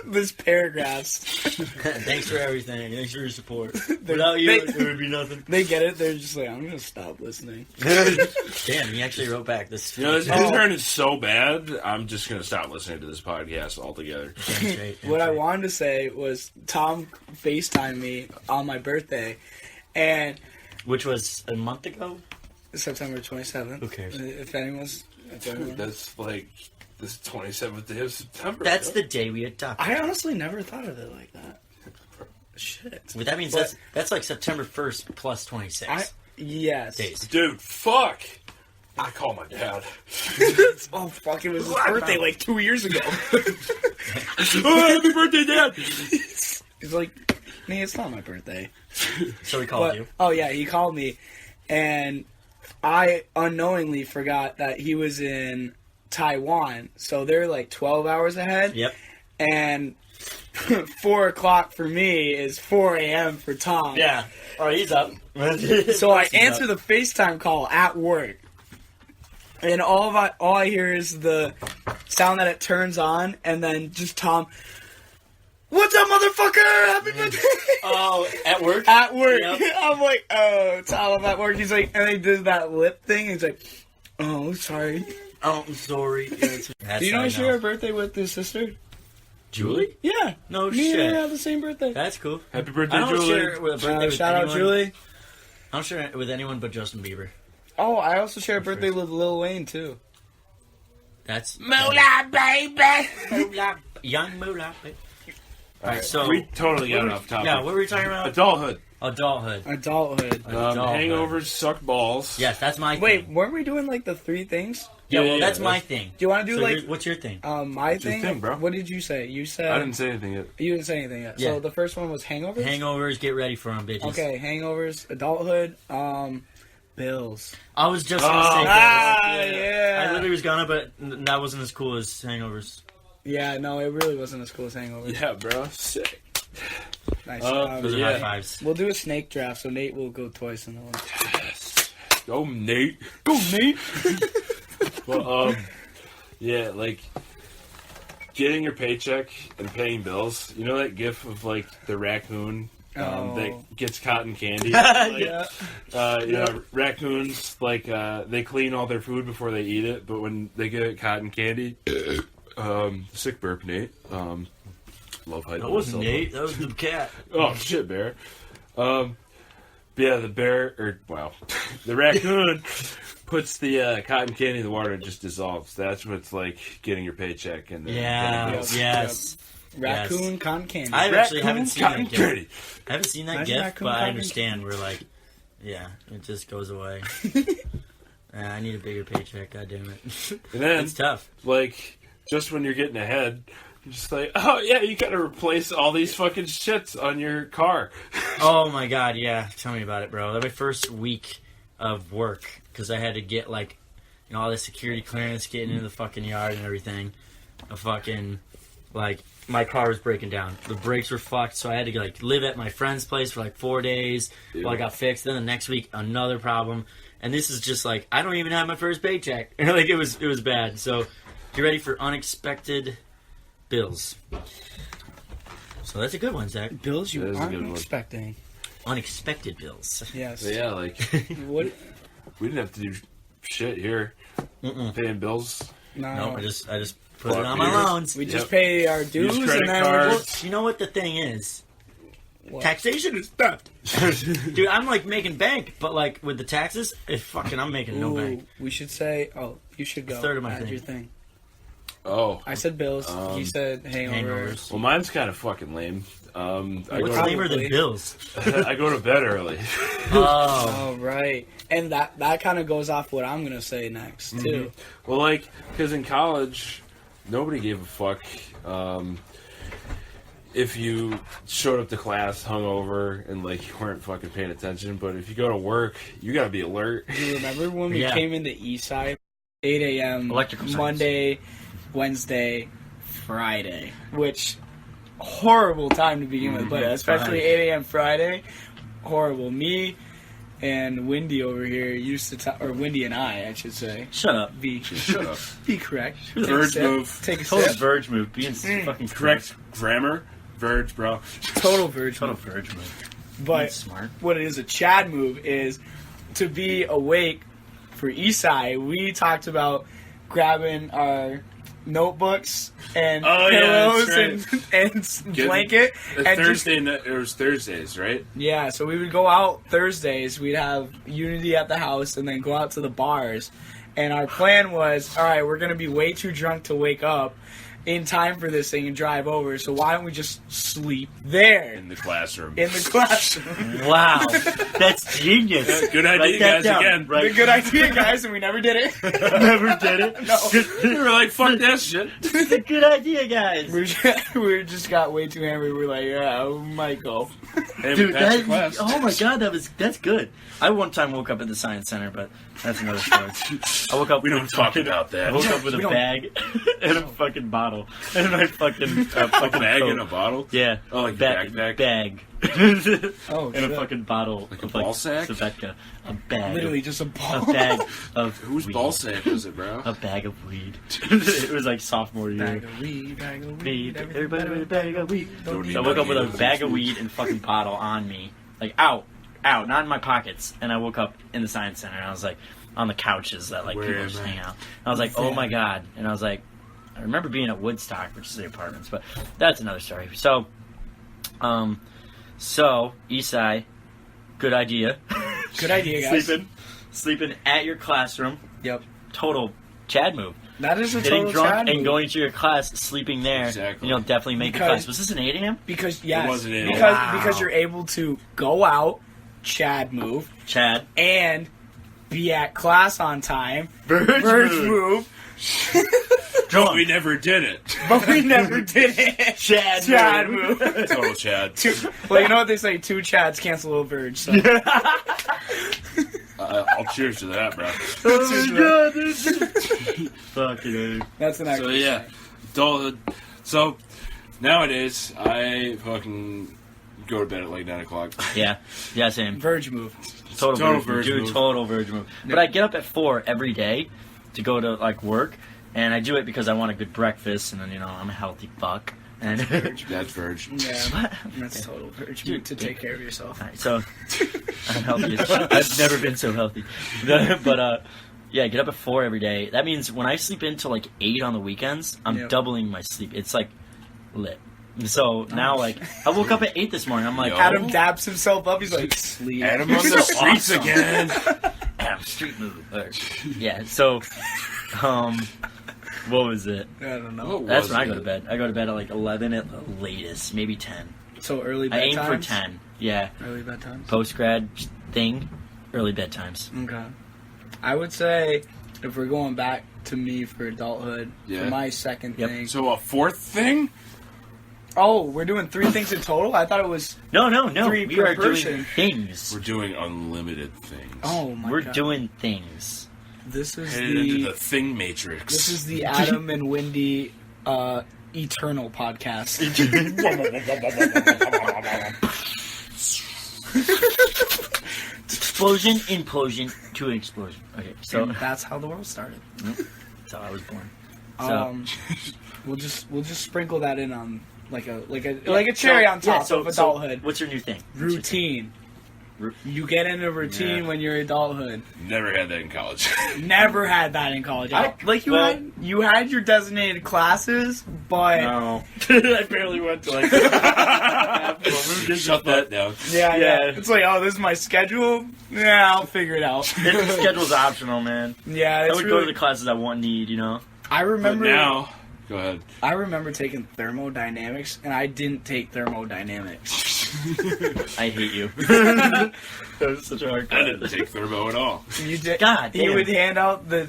This paragraphs. Thanks for everything. Thanks for your support. Without you, it would be nothing. They get it. They're just like, I'm gonna stop listening. Damn, he actually wrote back this. You know, this intern is so bad. I'm just gonna stop listening to this podcast altogether. Damn straight, damn What I straight. wanted to say was Tom FaceTimed me on my birthday, and Which was a month ago. September 27th. Who cares? If anyone's, That's like this 27th day of September. That's the day we adopted. I honestly never thought of it like that. Shit. But that means But- that's like September 1st plus 26 Yes. days. Dude, fuck. I call my dad. Oh fuck! It was his birthday like 2 years ago. Oh, happy birthday, Dad! He's like, "Nee, it's not my birthday." So we called But, you. oh yeah, he called me, and I unknowingly forgot that he was in Taiwan. So they're like 12 hours ahead. Yep. And 4 o'clock for me is 4 a.m. for Tom. Yeah. Oh, he's up. So I answer the FaceTime call at work, and all I hear is the sound that it turns on, and then just Tom. What's up, motherfucker? Happy birthday! Oh, at work? At work. Yep. I'm like, oh, Tom, I'm at work. He's like, and he did that lip thing. He's like, oh, sorry. Oh, I'm sorry. Yeah, Do you know I share a birthday with his sister? Julie? Yeah. No Me shit. and her have the same birthday. That's cool. Happy birthday, I don't Julie. share with a birthday with Shout out, anyone. Julie. I don't share it with anyone but Justin Bieber. Oh, I also share a birthday with Lil Wayne too. That's Moolah, baby. Moolah, young Moolah. Baby. All right, so we totally got off topic. Yeah, what were we talking about? Adulthood. Adulthood. Hangovers suck balls. Yes, that's my thing. Wait, weren't we doing like the 3 things? Yeah, well, that's my thing. Do you want to do like? What's your thing? My What's your thing. thing, bro? What did you say? You said I didn't say anything yet. You didn't say anything yet. Yeah. So the first one was hangovers. Hangovers. Get ready for them, bitches. Okay, hangovers, adulthood, bills. I was just gonna say bills. Yeah. I literally was gonna, but that wasn't as cool as hangovers. Yeah, no, it really wasn't as cool as hangovers. Yeah, bro. Sick. Nice. Those are high fives. We'll do a snake draft, so Nate will go twice in the one. Yes. Go, Nate. Go, Nate. Well, yeah, like getting your paycheck and paying bills. You know that gif of like the raccoon that gets cotton candy? Yeah. You know, raccoons like they clean all their food before they eat it, but when they get cotton candy, sick burp, Nate. Love hiding. That wasn't myself. Nate. That was the cat. Oh shit, bear. Yeah, the bear, the raccoon puts the cotton candy in the water and just dissolves. That's what's like getting your paycheck and Yes. Raccoon cotton candy. I actually haven't seen cotton that gif. candy. I haven't seen that Imagine gif, raccoon but I cotton understand. We're like, yeah, it just goes away. I need a bigger paycheck. God damn it. And then It's tough. like just when you're getting ahead, you're just like, oh yeah, you gotta replace all these fucking shits on your car. Oh my god, yeah. Tell me about it, bro. That was my first week of work because I had to get like, you know, all the security clearance, getting into the fucking yard and everything. A fucking like my car was breaking down. The brakes were fucked, so I had to like live at my friend's place for like 4 days while I got fixed. Then the next week, another problem. And this is just like I don't even have my first paycheck. Like it was bad. So get ready for unexpected bills. So that's a good one, Zach. Bills you That is a good aren't one. expecting. Unexpected bills. Yes. So yeah, like What? we didn't have to do shit here. Paying bills. No. Nope, I just put it Fuck on my you. loans. We just Yep. pay our dues Use and credit then cards. You know what the thing is? What? Taxation is theft. Dude, I'm like making bank, but like with the taxes, I'm making no bank. We should say. Oh, you should go. A third of my Add thing. your thing. Oh. I said bills. He said hangovers. Well, mine's kind of fucking lame. I What's go lamer Probably. than bills? I go to bed early. Oh. Oh, right. And that kind of goes off what I'm gonna say next too. Well, like, because in college, nobody gave a fuck if you showed up to class hungover and like you weren't fucking paying attention. But if you go to work, you gotta be alert. Do you remember when we Yeah. came into Eastside? 8 a.m. Electrical science. Monday, Wednesday, Friday. Which horrible time to begin with, but especially 8 a.m. Friday, horrible. Me and Wendy over here used to or Wendy and I should say. Shut up. Shut up. Be correct. Take a Verge sip. move. Take a Total sip. verge move. Being fucking Correct grammar. Verge, bro. Total verge Total move. verge move. But That's smart. what it is a Chad move is to be awake for Eastside. We talked about grabbing our notebooks and Oh, yeah, pillows that's and blanket and just It was Thursdays, right? yeah. So we would go out Thursdays. We'd have Unity at the house and then go out to the bars. And our plan was, all right, we're gonna be way too drunk to wake up in time for this thing and drive over. So why don't we just sleep there In the classroom. in the classroom? Wow. That's genius. Good idea, Write that guys, down. again. Right. The good idea, guys, and we never did it. Never did it. You were like, fuck that shit. It's a good idea, guys. we just got way too hammered. We're like, yeah, we might go. Hey, we Dude, passed the class. oh my god, that's good. I one time woke up at the science center, but that's another story. I woke up. We don't talk about that. I woke up with a We don't- bag and a fucking bottle and my fucking fucking Bag coat. in a bottle? Yeah. Oh, like a backpack? Bag. Oh, and shit. a fucking bottle. Like a of, ball sack? Svedka. A bag. Literally just a A ball. bag of Whose weed. ball sack was it, bro? A bag of weed. It was like sophomore year. Bag of weed, bag of weed. Everybody with a bag of weed. Don't So I woke up with a bag of weed and fucking bottle on me. Like, out, not in my pockets. And I woke up in the science center, and I was like, on the couches that, like, Where people am just I? hang out. And I was like, oh my god. And I was like, I remember being at Woodstock, which is the apartments, but that's another story. So, Eastside, good idea. Good idea, guys. Sleeping. sleeping at your classroom. Yep. Total Chad move. That is a Getting total drunk Chad and move. going to your class, sleeping there. Exactly. You know, definitely make the Because- class. Was this an 8 a.m.? Because yes, It wasn't in. because Wow. because you're able to go out, Chad move, Chad. and be at class on time. Verge move. But we never did it. But we never did it. Chad move. Total Chad. Well, you know what they say? 2 Chads cancel a Verge. So. I'll cheers to that, bro. Oh my god, dude. Fucking That's the next So yeah, adulthood. So nowadays I fucking go to bed at like 9 o'clock. Yeah, same. Verge move. Total Verge dude, move. total Verge move. But I get up at 4 every day to go to like work, and I do it because I want a good breakfast, and then I'm a healthy fuck. And That's Verge. Yeah, What? that's total Verge Dude, move to take care of yourself. Alright, so I'm healthy as shit. I've never been so healthy. But yeah, I get up at 4 every day. That means when I sleep until like 8 on the weekends, I'm Yep. doubling my sleep. It's like lit. So now, like, I woke up at 8 this morning. I'm like, Yo. Adam dabs himself up. He's like, sleep. Adam on the streets awesome. again. Adam, street move. Yeah, so, what was it? I don't know. What That's was when I go it? to bed. I go to bed at like 11 at the latest, maybe 10. So early I aim bedtimes? for 10. Yeah, Early bedtimes? post-grad thing, early bedtimes. Okay. I would say, if we're going back to me for adulthood, Yeah. for my second Yep. thing. So a fourth thing? Oh, we're doing 3 things in total? I thought it was... No. 3 We per are person. doing things. We're doing unlimited things. Oh my We're god. doing things. This is Headed into the... the thing matrix. This is the Adam and Wendy Eternal podcast. Explosion, implosion, to an explosion. Okay, so And that's how the world started. that's how I was born. So, We'll just sprinkle that in on like a cherry on top so, of adulthood. what's your new thing? What's your thing? Routine. Ru- You get in a routine Yeah. when you're adulthood. Never had that in college. Never had that in college. Like well- you had your designated classes, but No. I barely went to like Shut that down. yeah. It's like, oh, this is my schedule. Yeah, I'll figure it out. The schedule's optional, man. Yeah, I it's would really, go to the classes I won't need, I But remember now, go ahead. I remember taking thermodynamics, and I didn't take thermodynamics. I hate you. That was such a hard I didn't take thermo at all. You did. God He damn. would hand out the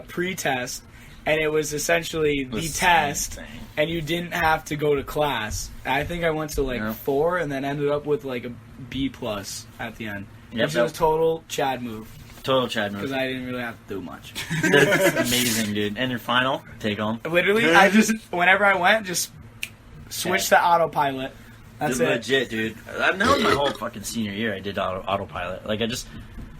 pre-test, and it was essentially the test, and you didn't have to go to class. I think I went to like Yeah. 4, and then ended up with like a B plus at the end. Yep, Which yep. was total Chad move Total Chad because move. I didn't really have to do much. That's amazing, dude. And your final? Take home. Literally, I just whenever I went, just switch to autopilot. That's it. Legit, dude. That was my whole fucking senior year. I did autopilot. Like, I just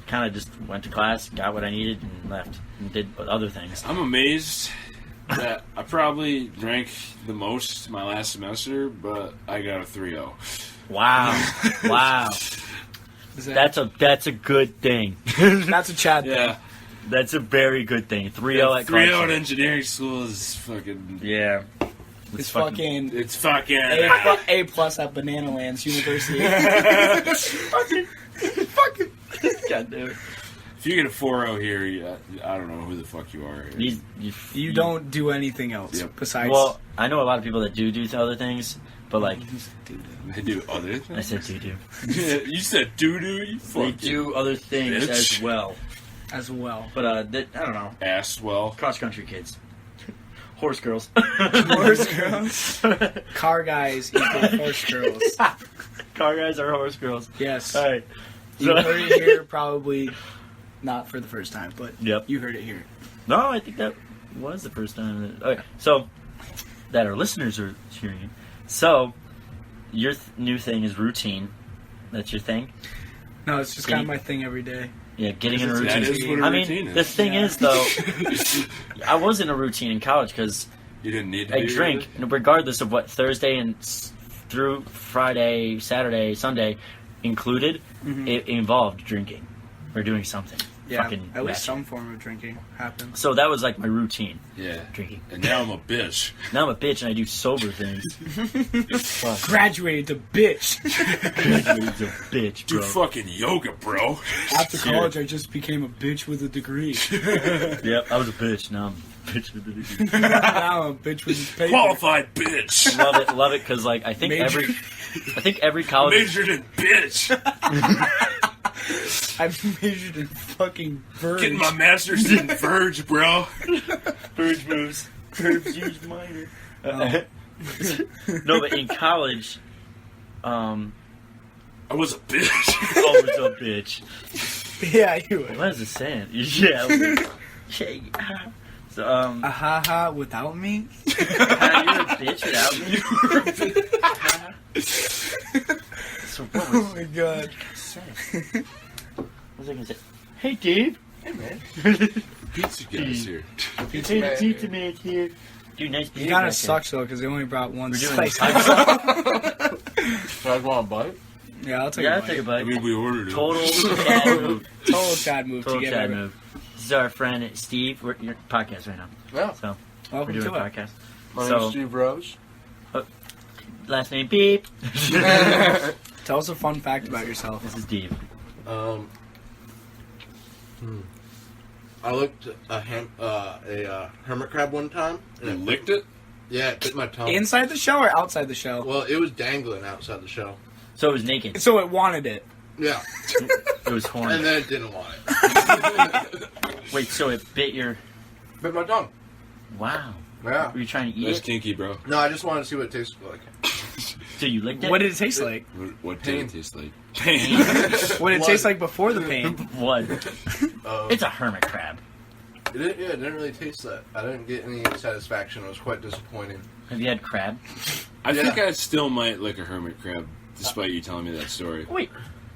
kind of just went to class, got what I needed, and left. And did other things. I'm amazed that I probably drank the most my last semester, but I got a 3.0. Wow. Wow. Is that- That's a good thing. that's a Chad Yeah. That's a very good thing. 3.0 at 3.0 college. at engineering school is fucking... Yeah. thing. It's fucking It's fucking... A plus at Banana Lands University. God damn it. If you get a 4.0 here, I don't know who the fuck you are. You don't do anything else Yep. besides. Well, I know a lot of people that do other things, but like, They do other I things? said do. You said doo-doo, you They fucking do other things bitch. as well. as well. But, I don't know. ass well. Cross country kids. Horse girls. Horse girls. Car guys equal horse girls. Car guys are horse girls. Yes. Alright. You heard it here probably not for the first time, but Yep. you heard it here. No, I think that was the first time. Okay, so, that our listeners are hearing it. So, your new thing is routine. That's your thing? No, it's just kind of my thing every day. Yeah, getting in a That routine. is what a I routine mean, is. the thing Yeah. is, though, I was in a routine in college because You didn't need to I do drink, regardless of what Thursday and through Friday, Saturday, Sunday included, it involved drinking or doing something. Yeah, fucking at least ratchet. some form of drinking happens. So that was like my routine, Yeah. drinking. And now I'm a bitch. Now I'm a bitch and I do sober things. Fuck. Graduated to bitch. Graduated to bitch, Do bro. fucking yoga, bro. After college, I just became a bitch with a degree. Yep, I was a bitch. Now I'm a bitch with a degree. Now I'm a bitch with a paper. Qualified bitch. Love it, because like I think Major- every college. Majored in bitch. I majored in fucking verge. Getting my master's in verge, bro. Verge moves. Verbs use minor. Oh. No, but in college, I was a bitch. I was a bitch. Yeah, you would. What is it saying? Yeah. Yeah. So, Ha ha, without me? you're a bitch without me. So what Oh was my god. what was I gonna say? Hey, Dave. Hey, man. Pizza guy's here. Hey, the pizza man's here. Dude, nice You beer. kinda back sucks though, because they only brought one We're doing slice. time. You guys want a bite? Yeah, I'll take Yeah, a I'll bite. take a I bite. mean, we ordered it. Total Chad move. Total Chad move Total to get Chad every- move. This is our friend Steve. We're your podcast right now. Yeah. So Welcome we're doing to a it. podcast. My So- name's Steve Rose. Last name beep. Tell us a fun fact about yourself. This is Steve. I licked a hermit crab one time, and You it licked it? Yeah, it bit my tongue. Inside the show or outside the show? Well, it was dangling outside the shell. So it was naked. So it wanted it. Yeah, It was horny. and then it didn't want it. Wait, so it bit your... Bit my tongue. Wow. Yeah. Were you trying to eat That's it? kinky, bro. No, I just wanted to see what it tasted like. So you licked it? What did it taste like? What Pain. did it taste like? What did it Blood. taste like before the pain? What? Uh, It's a hermit crab. it didn't really taste that. I didn't get any satisfaction. It was quite disappointing. Have you had crab? I Yeah. think I still might lick a hermit crab, despite you telling me that story. Wait.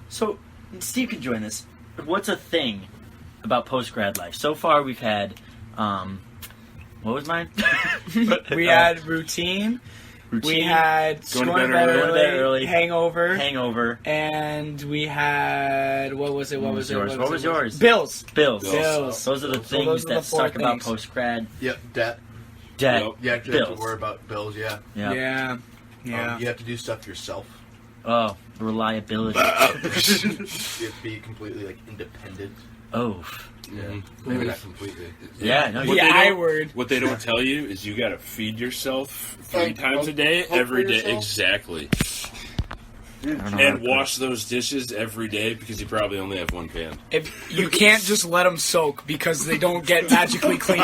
So Steve can join this. What's a thing about post-grad life? So far we've had... what was mine? We had routine. We had Going to going bed to bed early. Going to bed early, early. hangover, Hangover. and we had what was it? What was yours? What was yours? Bills. Bills. Bills. Those are the So things those are the that four suck about things. post-grad. Yep, debt. Debt. Yep. You actually have Bills. to worry about bills, yeah. Yeah. Yeah. You have to do stuff yourself. Oh, reliability. You have to be completely, like, independent. Oh. Yeah. Maybe not completely. Yeah, no, What The they I don't- word. What they don't tell you is you gotta feed yourself 3 Like, times a day, hope for every day. yourself? Exactly. I don't know how And to wash those dishes every day because you probably only have 1 pan. If you can't just let them soak because they don't get magically clean.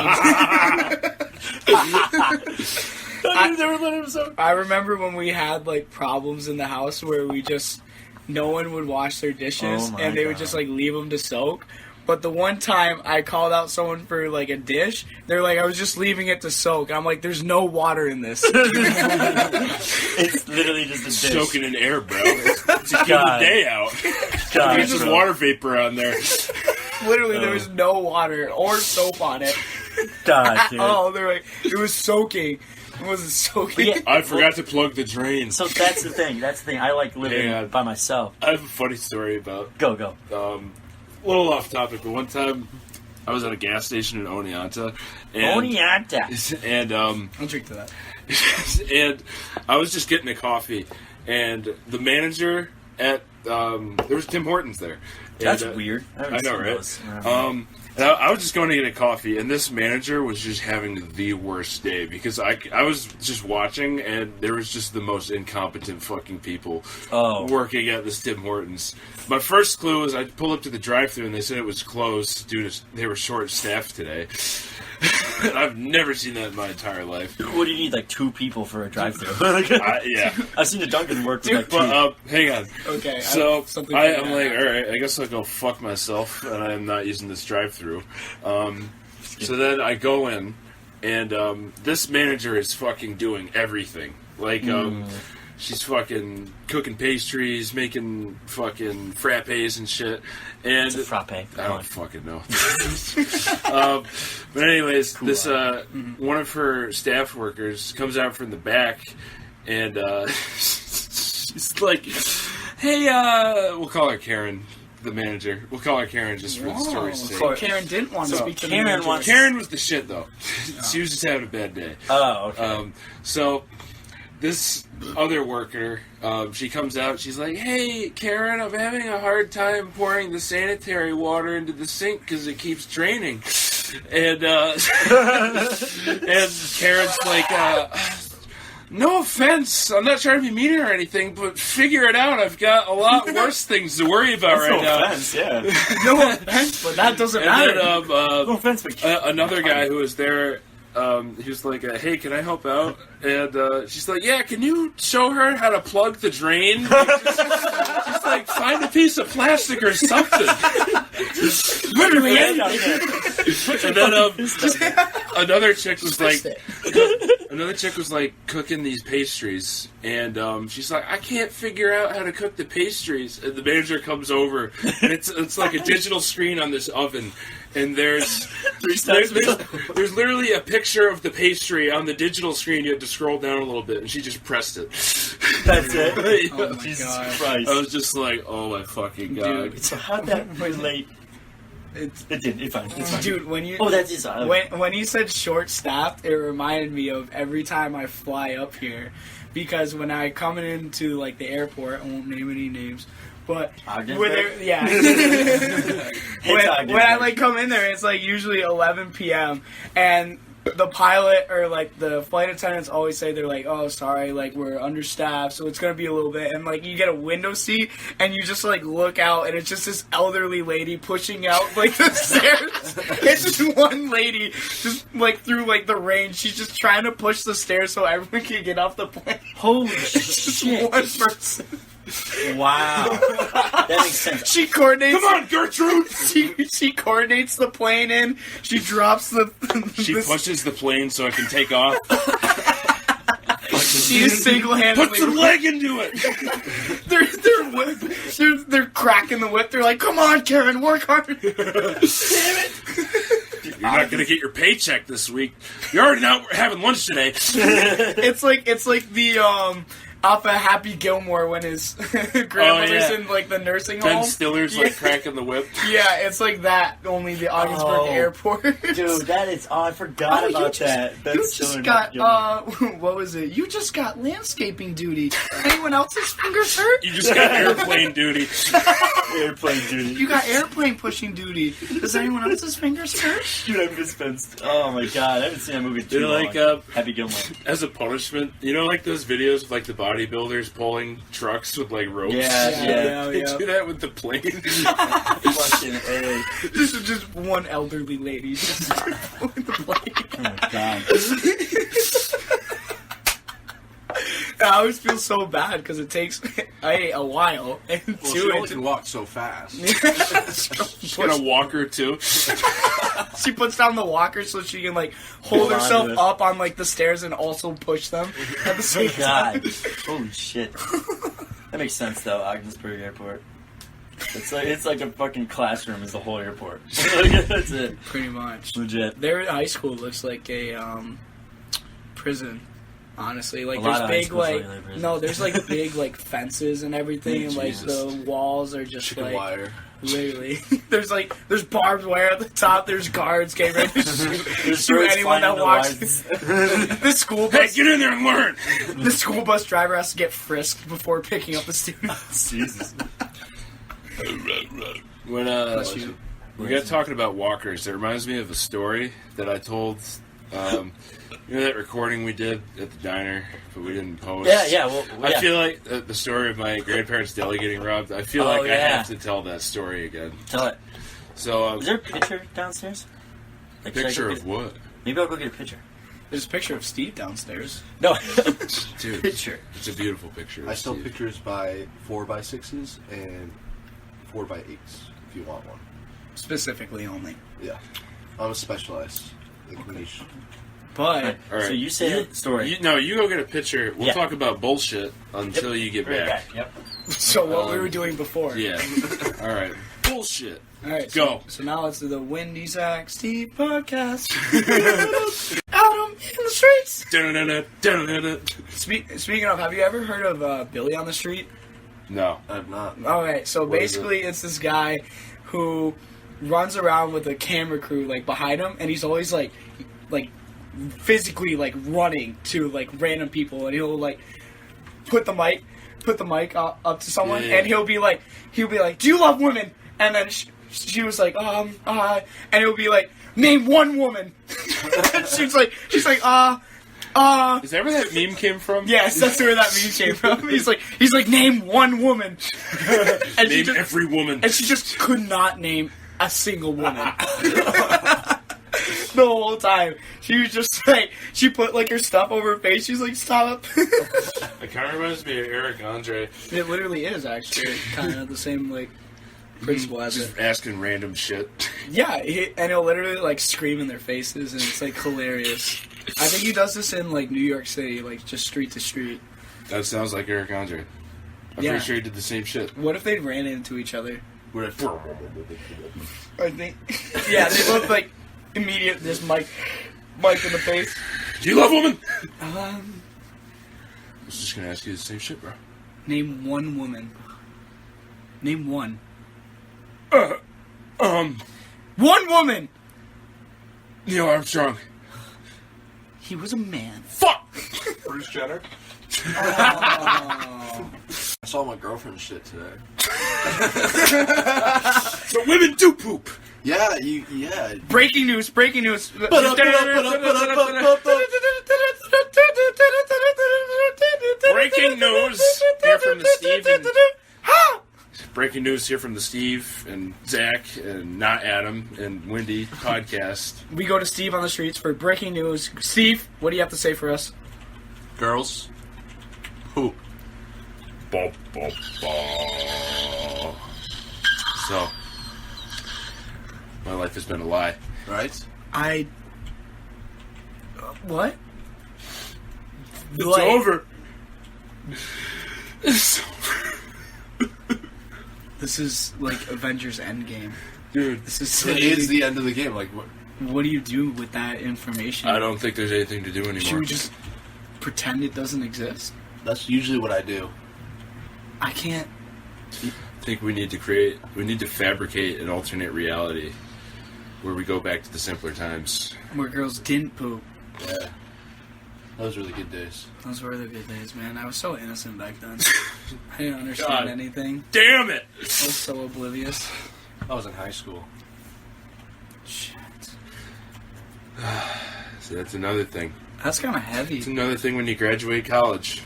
I never let him so. I remember when we had like problems in the house where we just no one would wash their dishes Oh my and they would God. just like leave them to soak. But the one time I called out someone for like a dish, they're like, I was just leaving it to soak. I'm like, there's no water in this. It's literally just a dish. Soaking in air, bro. It's a good God. day out. God, There's just bro. water vapor on there. Literally, there was no water or soap on it God, at dude. all. They're like, it was soaking. It wasn't soaking. Yeah. I forgot to plug the drain. So that's the thing. That's the thing. I like living Yeah. by myself. I have a funny story about, Go, go. a little off topic, but one time I was at a gas station in Oneonta. And, Oniata. and I'll drink to that. and I was just getting a coffee, and the manager at there was Tim Hortons there. That's And, weird. I haven't know, seen right? those. And I was just going to get a coffee, and this manager was just having the worst day because I was just watching, and there was just the most incompetent fucking people Oh. working at this Tim Hortons. My first clue was I pulled up to the drive-thru, and they said it was closed due to they were short-staffed today. And I've never seen that in my entire life. What do you need, like 2 people for a drive-thru? Yeah. I've seen the Dunkin' work with like 2. But hang on. Okay. So something I'm like, all right, I guess I'll go fuck myself, and I'm not using this drive-through. So then I go in, and this manager is fucking doing everything. Like, she's fucking cooking pastries, making fucking frappes and shit. And It's a frappe. I don't fucking know. But anyways, this one of her staff workers comes out from the back, and she's like, "Hey, we'll call her Karen. the manager. We'll call her Karen just for the story's sake. Karen didn't want to speak to Karen the wants- Karen was the shit, though. She was just having a bad day. Oh, okay. So this other worker, she comes out. She's like, "Hey, Karen, I'm having a hard time pouring the sanitary water into the sink because it keeps draining." And and Karen's like, "No offense, I'm not trying to be mean or anything, but figure it out. I've got a lot worse things to worry about right now." Offense, yeah. No offense, but that doesn't matter. And then No offense, but another guy who was there, he was like, "Hey, can I help out?" And she's like, "Yeah, can you show her how to plug the drain?" She's like, "Find a piece of plastic or something." Literally, And then another chick was like cooking these pastries, and she's like, "I can't figure out how to cook the pastries." And the manager comes over, and it's like a digital screen on this oven, and there's literally a picture of the pastry on the digital screen. You had to scroll down a little bit, and she just pressed it. That's it. Oh my Jesus God. Christ. I was just like, "Oh my fucking god!" So how'd that relate? It did. It's fine. Dude, when you that is. when you said short-staffed, it reminded me of every time I fly up here, because when I come into like the airport, I won't name any names, but Ogden? when I like come in there, it's like usually 11 p.m. and the pilot or like the flight attendants always say, they're like, "Oh, sorry, like we're understaffed, so it's gonna be a little bit." And like you get a window seat and you just like look out and it's just this elderly lady pushing out like the stairs. It's just one lady just like through like the rain. She's just trying to push the stairs so everyone can get off the plane. Holy It's just shit! one person. Wow, that makes sense. She coordinates. Come on, Gertrude! She coordinates the plane in. She drops the. She pushes the plane so it can take off. She is single-handedly. Put some leg into it. They're cracking the whip. They're like, "Come on, Karen, work hard." Damn it! You're not gonna get your paycheck this week. You're already not having lunch today. It's like the off of Happy Gilmore when his grandmother's in like the nursing Ben home. Stiller's like cracking the whip. Yeah, it's like that. Only the Augsburg airport. Dude, that is. Oh, I forgot about that. You just got what was it? You just got landscaping duty. Anyone else's fingers hurt? You just got airplane duty. airplane duty. You got airplane pushing duty. Does anyone else's fingers hurt? Dude, I'm dispensed. Oh my god, I haven't seen that movie too They're long. like, Happy Gilmore. as a punishment, you know, like those videos of like the bodybuilders pulling trucks with like ropes. Yeah. They do that with the plane. Fucking A. Just one elderly lady just pulling the plane. Oh my god. I always feel so bad because it takes a while, and Well, she two, only can walk so fast. Put a walker too. she puts down the walker so she can like hold Hold on herself to it. up on like the stairs and also push them at the Oh same my time. god. Holy shit. That makes sense though, Ogdensburg Airport. It's like a fucking classroom is the whole airport. That's it. Pretty much. Legit. Their high school looks like a prison. Honestly, like A lot there's of high big schools like look like prisons. no, there's like big like fences and everything, and like Jesus. the walls are just Chicken like wire. literally. there's barbed wire at the top. There's guards getting ready to shoot There's birds anyone flying that in the walks. wires. The school Hey, bus. get in there and learn. The school bus driver has to get frisked before picking up the students. Jesus. When Bless you. we got talking about walkers, it reminds me of a story that I told. You know that recording we did at the diner, but we didn't post? Yeah. Well, I feel like the story of my grandparents' deli getting robbed, I feel like I yeah. have to tell that story again. Tell it. So, Is there a picture downstairs? Like, should I picture go of get- what? Maybe I'll go get a picture. There's a picture of Steve downstairs. No. Dude, Picture. it's a beautiful picture. I sell Steve. pictures by 4x6s and 4x8s if you want one. Specifically only. Yeah. I'm specialized. Like niche. But All right. So you say the story. You go get a picture. We'll Yeah. talk about bullshit until you get Right back. Yep. so what we were doing before. Yeah. All right. Bullshit. All right. Go. So now it's the Windy Zach Steve podcast. Out in the streets. Dun-dun-dun-dun, dun-dun-dun. Speaking of, have you ever heard of Billy on the Street? No. I've not. Okay, so What is basically it's this guy who runs around with a camera crew like behind him, and he's always like physically like running to like random people, and he'll like put the mic up to someone, Yeah. and he'll be like, do you love women? And then she was like, and he'll be like, name one woman. And she's like, Is that where that meme came from? yes, that's where that meme came from. He's like, name one woman. And Name every woman. And she just could not name a single woman. The whole time. She was just like, she put like her stuff over her face. She's like, stop. It kind of reminds me of Eric Andre. It literally is actually kind of the same like principle as it. Just asking random shit. Yeah, and he'll literally like scream in their faces, and it's like hilarious. I think he does this in like New York City, like just street to street. That sounds like Eric Andre. I'm Yeah. pretty sure he did the same shit. What if they ran into each other? What if- I think. Yeah, they both like immediate this mic in the face. Do you love women? Um, I was just gonna ask you the same shit, bro. name one woman. Name one. One One woman. Neil Armstrong. He was a man. Fuck! Bruce Jenner? Oh. I saw my girlfriend's shit today. So women do poop. Yeah, yeah. Breaking news! Breaking news! Breaking news here from the Steve and Breaking news here from the Steve and Zach and not Adam and Wendy podcast. We go to Steve on the streets for breaking news. Steve, what do you have to say for us? Girls. Poop. Bo, bo, bo. So, my life has been a lie. Right? What? It's Like- over. It's over. This is like Avengers Endgame. Dude, This is It is the end of the game. Like, what do you do with that information? I don't think there's anything to do Should anymore. we just pretend it doesn't exist? that's usually what I do. I can't. I think we need to fabricate an alternate reality where we go back to the simpler times. Where girls didn't poop. Yeah. Those were the good days. Those were the good days, man. I was so innocent back then. I didn't understand God. anything. Damn it! I was so oblivious. I was in high school. Shit. So that's another thing. That's kind of It's heavy. another thing when you graduate college.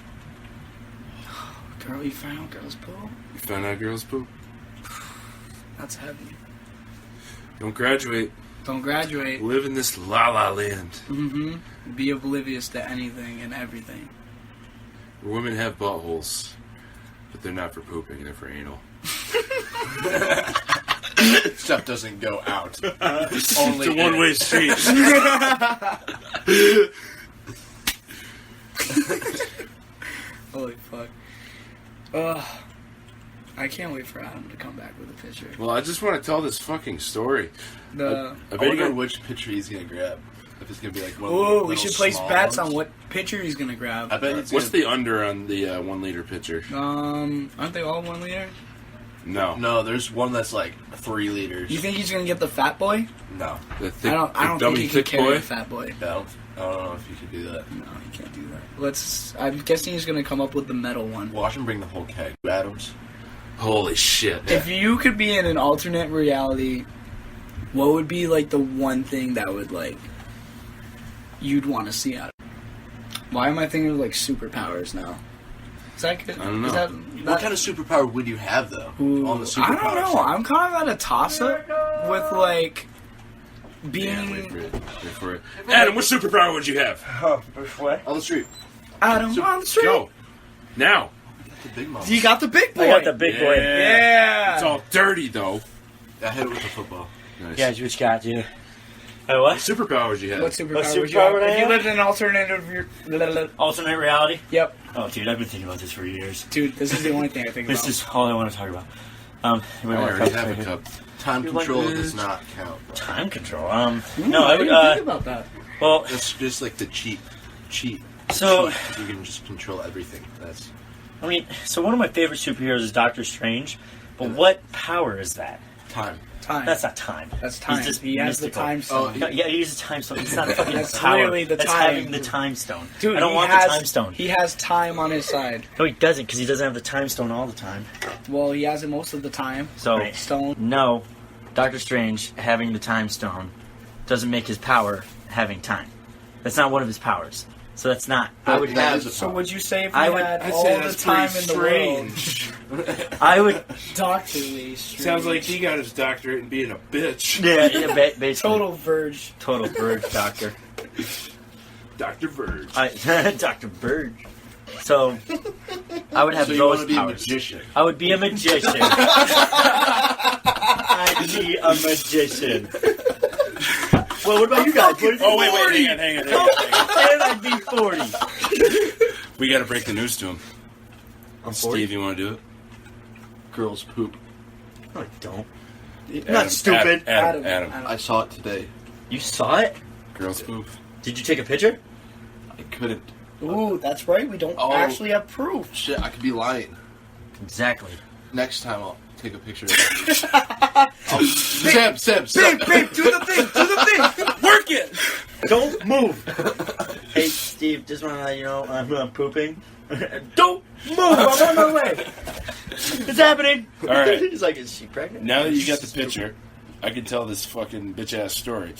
Girl, you found girls poop? You find out girls poop. That's heavy. Don't graduate. Don't graduate. Live in this la-la land. Mm-hmm. Be oblivious to anything and everything. Where women have buttholes. But they're not for pooping, they're for anal. Stuff doesn't go out. It's Only a one-way street. Holy fuck. Ugh. I can't wait for Adam to come back with a picture. Well, I just want to tell this fucking story. The I I bet you wonder got- which picture he's gonna grab. If it's gonna be like one. oh, little we should place small bets ones. on what picture he's gonna grab. I bet it's What's gonna, the under on the 1 liter pitcher? Aren't they all 1 liter? No. No, there's one that's like 3 liters. You think he's gonna get the fat boy? No. The thick, I don't the think dummy he can thick carry boy? the fat boy. I don't know if you could do that. No, he can't do that. I'm guessing he's gonna come up with the metal one. Watch him bring the whole keg. Adams. Holy shit. If you could be in an alternate reality, what would be like the one thing that would like you'd want to see out of it? Why am I thinking of like superpowers now? Is that good? I don't know. Is that, What kind of superpower would you have though? Ooh, On the I superpower don't know. side? I'm kind of at a toss up with like Yeah, being wait for it. Wait for it. Adam, what superpower would you have? On the street. Adam on the street. Go. Now. The big mom. You got the big boy. I got the big boy. Yeah. It's all dirty, though. I hit it with the football. Nice. Yeah, what you got, dude? Hey, What what? superpower would you have? What superpower What would you superpower have? would I If you have? lived in an alternative... Alternate reality? Yep. Oh, dude, I've been thinking about this for years. Dude, this is the only thing I think This about. is all I want to talk about. I already have a cup. Time You control like does this? not count. Bro. Time control. I No, I would. didn't think about that. Well, It's just like the cheat. so You can just control everything. That's I mean, so one of my favorite superheroes is Doctor Strange, but what power is that? Time. Time. That's not time. That's time. He's just he has mystical. the time stone. No, yeah, he uses a time stone. It's not a fucking That's power. literally the That's time. having the time stone. Dude, I don't he want has, the time stone. He has time on his side. No, he doesn't, because he doesn't have the time stone all the time. Well, he has it most of the time. So, Stone. no, Doctor Strange having the time stone doesn't make his power having time. That's not one of his powers. So that's not. I would have. So would you say if I we would- had I'd all say the that's time pretty in the world? strange. I would. Doctor Lee Strange. Sounds like he got his doctorate in being a bitch. Yeah, basically. Total verge. Total Verge doctor. Dr. Verge. Dr. Verge. So, I would have So you want those to be a powers. magician? I would be a magician. I'd be a magician. Well, what about you guys? Oh, wait, hang on. And I'd be 40. We gotta break the news to him. I'm 40. Steve, you wanna do it? Girls poop. No, I don't. Adam, Not stupid. Adam. I saw it today. You saw it? Girls poop. Did you take a picture? I couldn't. Ooh, that's right. We don't Oh. actually have proof. Shit, I could be lying. Exactly. Next time I'll take a picture of it. Seb. Babe, do the thing. Work it! Don't move. Hey, Steve, just want to let you know I'm pooping. Don't move. I'm on my way. It's happening. All right. He's like, is she pregnant? Now that you got the picture, I can tell this fucking bitch-ass story.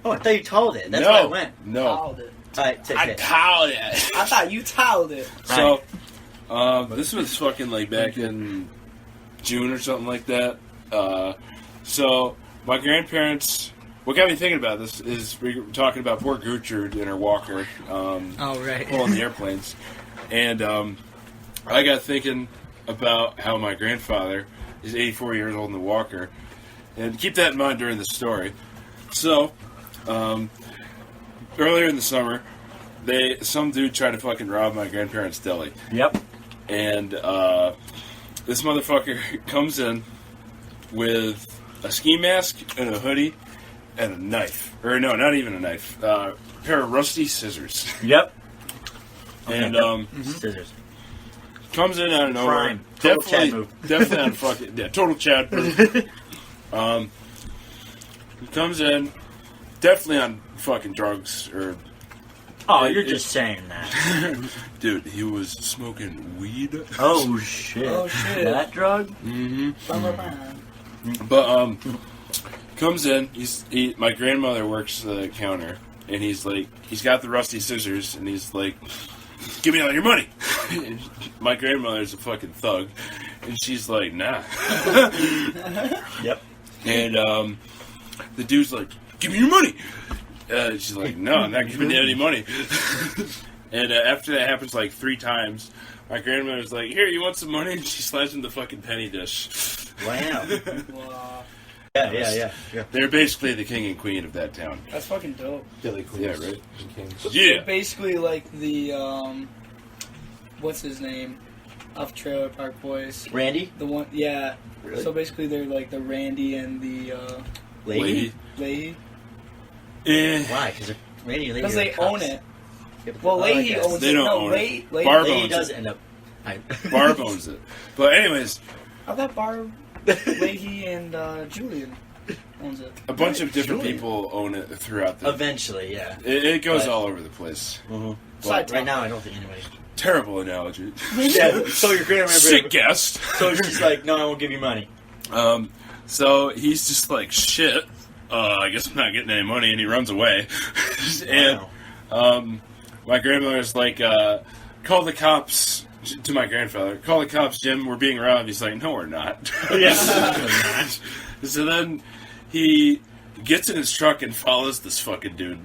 Oh, I thought you told it. That's no, why I went. No. Toweled it. All right, take I it. called it. I thought you toweled it. So, this was fucking like back in June or something like that. So, my grandparents. What got me thinking about this is we were talking about poor Gertrude in her walker, Right. pulling the airplanes, and I got thinking about how my grandfather is 84 years old in the walker, and keep that in mind during the story. So, earlier in the summer, some dude tried to fucking rob my grandparents' deli. Yep. And this motherfucker comes in with a ski mask and a hoodie and a knife. Or no, not even a knife. A pair of rusty scissors. Yep. And Scissors. comes in out of nowhere. Crime. Total Chad Definitely, move. definitely on fucking total Chad move. He comes in, definitely on fucking drugs or. Oh, you're just saying that. Dude, he was smoking weed. Oh shit. Oh, shit. That drug? Mm-hmm. Mm-hmm. But comes in. My grandmother works the counter, and he's got the rusty scissors, and he's like, "Give me all your money." My grandmother's a fucking thug, and she's like, "Nah." Yep. And the dude's like, "Give me your money." She's like, "No, I'm not giving you any money." And after that happens like 3 times, my grandmother's like, "Here, you want some money?" And she slides him the fucking penny dish. Wow. Wow. Yeah. They're basically the king and queen of that town. That's fucking dope. Billy Queen. Yeah, right? So Yeah. basically, like the what's his name, of Trailer Park Boys. Randy? The one, yeah. Really? So basically, they're like the Randy and the Lady? Leahy. Eh. Why? Because Randy and Lady Because are they cops. own it. Yeah, but- Well, oh, I Leahy guess. owns They it. don't No, own Leahy. it. Barb Lady owns does it. end up... Barb owns it. But anyways, I thought Barb, Leahy, and Julian owns it. a bunch of different Julie. people own it throughout the... Eventually, yeah. It goes But- all over the place. Side Right now, I don't think anybody... Terrible analogy. Yeah, so your grandmother... Sick guest. So she's like, no, I won't give you money. So he's just like, shit, I guess I'm not getting any money, and he runs away. And my grandmother's like, call the cops to my grandfather. Call the cops, Jim, we're being robbed. He's like, no, we're not. Yeah. So then he gets in his truck and follows this fucking dude.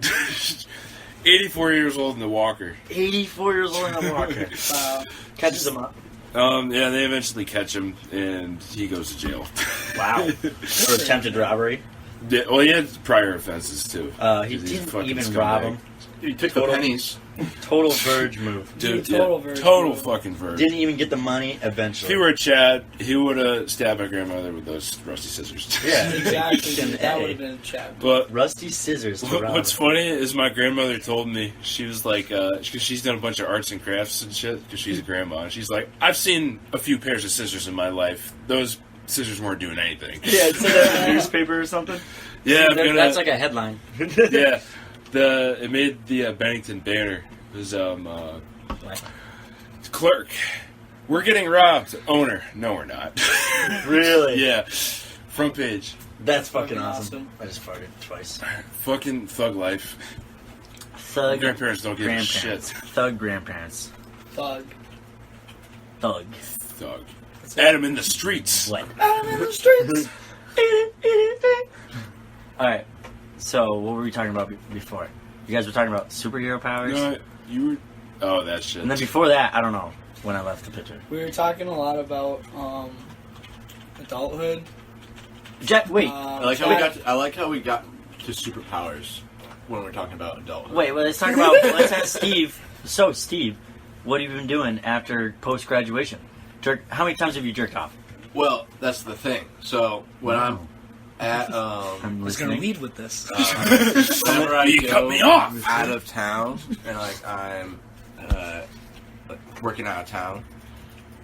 84 years old in the walker. 84 years old in a walker. Wow. Catches him up. Yeah, they eventually catch him, and he goes to jail. Wow. For attempted robbery. Yeah, well, he had prior offenses too. He 'Cause he's a didn't fucking even scumbag. rob him. You took the pennies. Total verge move. Dude, Total yeah, verge total move. fucking verge. Didn't even get the money If eventually. he were Chad, he would have stabbed my grandmother with those rusty scissors. Yeah, Exactly. Dude, that Hey. would have been a chat. But Rusty scissors. To rob what's him. funny is my grandmother told me, she was like, because she's done a bunch of arts and crafts and shit, because she's a grandma, and she's like, I've seen a few pairs of scissors in my life. Those scissors weren't doing anything. Yeah, it's in a newspaper or something. Yeah, I'm gonna, That's like a headline. yeah. It made the Bennington Banner. It was clerk. We're getting robbed. Owner. No, we're not. Really? Yeah. Front page. That's fucking Fucking awesome. I just farted twice. Fucking thug life. Thug Grandparents don't give a grandparents. shit. Thug grandparents. Thug. Thug. Thug. Adam in the streets. What? I'm in the streets. Alright. So, what were we talking about before? You guys were talking about superhero powers? No, you were. Oh, that shit. And then before that, I don't know when I left the picture. We were talking a lot about adulthood. Wait, I like how we got to superpowers when we're talking about adulthood. wait, well, let's talk about, let's ask Steve. So, Steve, what have you been doing after post-graduation? How many times have you jerked off? Well, that's the thing. So when I'm at I'm I was gonna listening. lead with this. whenever I You go cut me off. out of town and like I'm like, working out of town,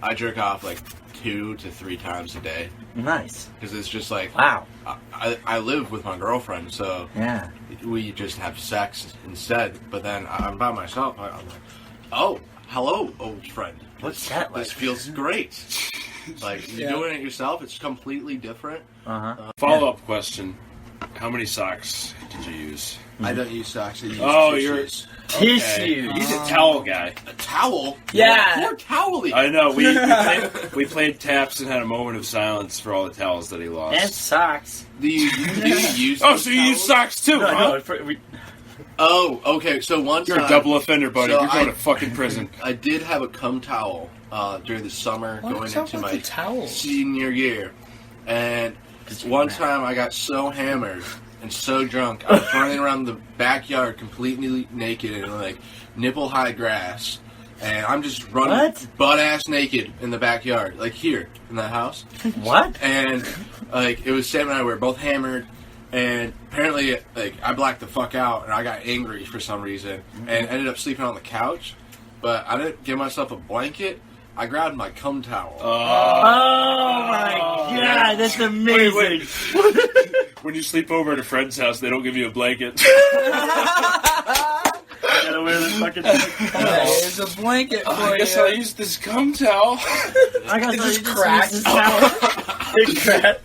I jerk off like 2 to 3 times a day Nice. because it's just like Wow. I live with my girlfriend, so Yeah. we just have sex instead. But then I'm by myself. I'm like, oh, hello, old friend. What's that like? This feels great. Like you're Yeah. doing it yourself. It's completely different. Uh-huh. Follow-up question. How many socks did you use? I don't use socks. I use Oh, tissues. Tissues. He's a towel guy. A towel. Yeah. More towel-y. I know. We played taps and had a moment of silence for all the towels that he lost. And socks. Do you use? Oh, those so you use towels? socks too, No, huh? no, Oh, okay. So one You're time a double offender, buddy. So You're going I- to fucking prison. I did have a cum towel during the summer going What's up into with my the towels? senior year, and one time I got so hammered and so drunk, I was running around the backyard completely naked in like nipple high grass, and I'm just running What? butt ass naked in the backyard, like here in the house. What? And like it was Sam and I were both hammered, and apparently like I blacked the fuck out and I got angry for some reason and ended up sleeping on the couch. But I didn't give myself a blanket. I grabbed my cum towel. Oh my god, that's amazing. Wait. When you sleep over at a friend's house, they don't give you a blanket. I gotta wear this fucking There's a blanket for I guess you. I'll use this cum towel. I got It to just cracked. It cracked.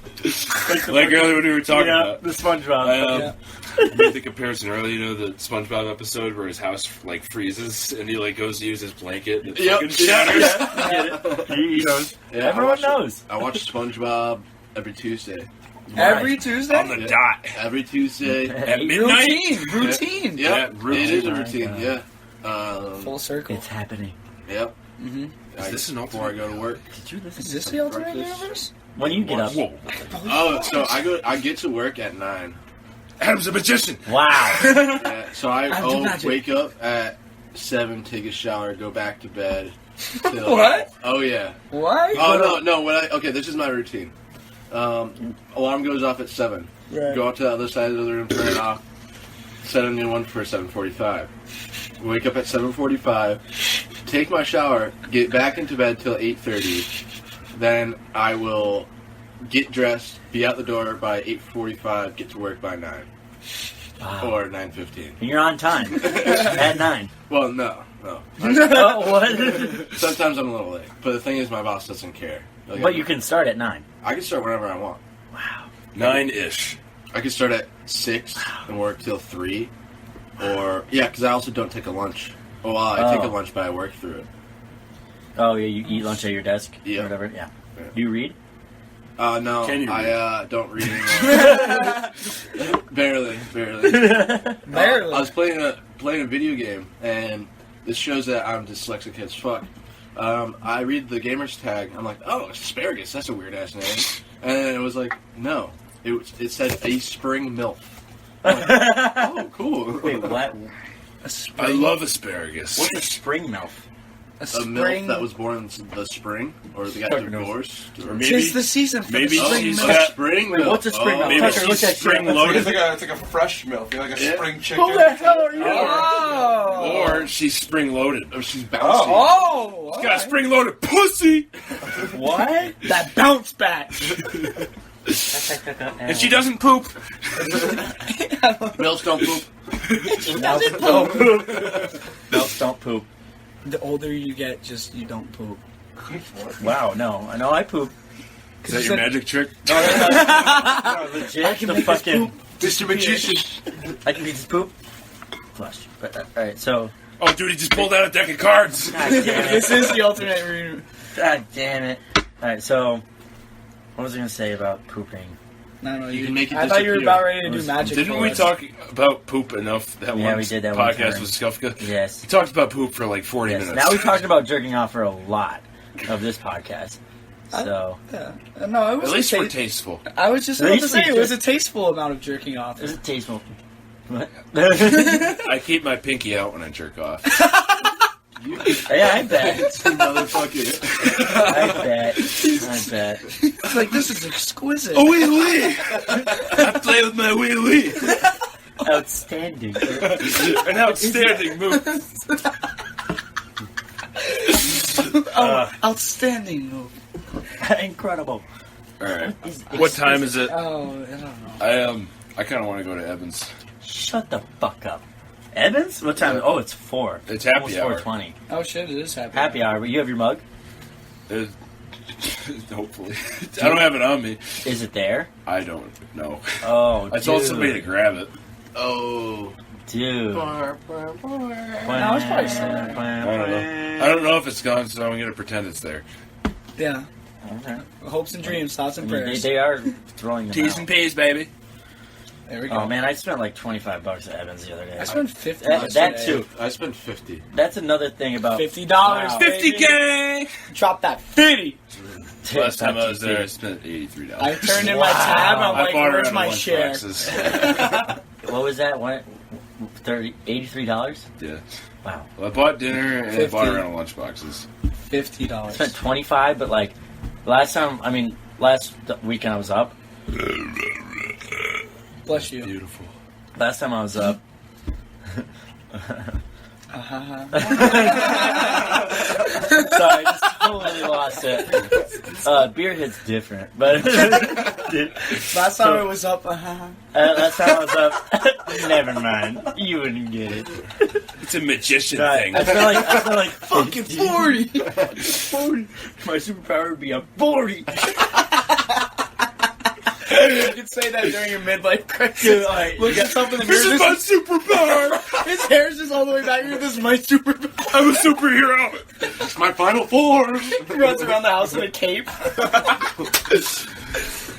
Like earlier when we were talking Yeah, about. the SpongeBob. I made the comparison earlier, you know, the SpongeBob episode where his house like freezes and he like goes to use his blanket and it Yep. fucking shatters. Get it? He knows. Yeah, Everyone knows. I watch SpongeBob every Tuesday. Every Tuesday? On the dot. Every Tuesday. At midnight. Routine. Yep, routine. it is a routine. Right, Yeah. Full circle. It's happening. Yep. Mm-hmm. Is this an before I go to work? Did you listen? Is this the alternate Breakfast. universe? When you get up? Whoa. Oh, so I get to work at 9. Adam's a magician. Wow. Yeah, so I I do magic. wake up at 7, take a shower, go back to bed. Till, What? Oh yeah. Why? Oh no. Okay, this is my routine. Alarm goes off at 7. Right. Go out to the other side of the room, turn it off. Set a new one for 7:45. Wake up at 7:45. Take my shower. Get back into bed till 8:30. Then I will get dressed, be out the door by 8:45. Get to work by 9 Wow. or 9:15. And you're on time. At 9. Well, no. Oh, what? Sometimes I'm a little late, but the thing is, my boss doesn't care. Like, But you can start at 9. I can start whenever I want. Wow. 9-ish. I can start at 6 and work till 3, or because I also don't take a lunch. Well, I take a Oh. lunch, but I work through it. Oh, yeah, you eat lunch at your desk? Yeah. Or whatever? Yeah. Yeah. Do you read? No, Can you I don't read anymore. barely. Barely. I was playing a video game, and this shows that I'm dyslexic as fuck. I read the gamer's tag. I'm like, oh, asparagus. That's a weird ass name. And it was like, no, It said a spring MILF. Oh, cool. Wait, what? I love asparagus. What's a spring MILF? A A spring. MILF that was born in the spring, or they got Fuck knows. divorced. Or Or maybe, Tis the season for maybe the spring she's milk. got spring Wait, MILF. what's a spring MILF? maybe Tucker, she's look at spring you. loaded. It's like a fresh milk. You're like a Yeah. spring chicken. Who the hell are you? Oh. Or she's spring loaded. Oh, she's bouncy. Oh! She's got a spring loaded pussy, What? That bounce back. and she doesn't poop. Milfs don't poop. Milfs don't poop. Milfs don't poop. The older you get, just you don't poop. Wow, no. I know I poop. Is that your magic trick? No, legit. I can the make this fucking. Mr. Magician. I can make this poop. Flush. But, alright, so. Oh, dude, he just pulled out a deck of cards. God damn it. This is the alternate room. God damn it. Alright, so. What was I going to say about pooping? No, You can make it I thought you were disappear. about ready to do magic. Didn't for we us. talk about poop enough that Yeah, one we did that one podcast time. with Skufka? Yes. We talked about poop for like 40 Yes. minutes. Now we talked about jerking off for a lot of this podcast. So. Yeah. No, it was At least a we're taste. tasteful. I was just At about to least say we it was a just- tasteful amount of jerking off. Is it tasteful? What? I keep my pinky out when I jerk off. Yeah, I bet. Motherfucker. I bet. It's like this is exquisite. Oh, wee wee! I play with my wee wee. Outstanding. An outstanding move. Outstanding move. Incredible. All right. What time is it? Oh, I don't know. I kind of want to go to Evans. Shut the fuck up. Evans? What time? Oh, it's 4. It's happy Almost hour. 4:20. Oh shit, it is happy. Happy hour. But you have your mug? There's- Hopefully, I don't have it on me. Is it there? I don't know. Oh, I told dude. somebody to grab it. Oh. Dude. No, it's probably still there. I don't know. I don't know if it's gone, so I'm gonna pretend it's there. Yeah. Okay. Hopes and dreams, thoughts I and mean, prayers. they are throwing them T's out. and P's, baby. There we go. Oh man, I spent like $25 at Evans the other day. I spent $50. That today. too. I spent 50. That's another thing about $50. Wow. 50K. Drop that 50. Last time I was there, I spent $83. I turned in my tab. I'm I like, bought her where's out of my lunch share? boxes. What was that? What? $83? Yeah. Wow. Well, I bought dinner and I 50. bought her out of lunch boxes. I spent $50. 25, but like last weekend I was up. Bless you. Beautiful. Last time I was up. Sorry, I just totally lost it. Beer hits different, but Last time I was up, last time I was up. Never mind, you wouldn't get it. It's a magician Right, thing. I feel like fucking 40. 40. My superpower would be a 40. You could say that during your midlife crisis. Dude, alright, Look yourself in the This mirror. is my superpower! His hair's just all the way back here. This is my superpower. I'm a superhero! It's my final form. He runs around the house in a cape.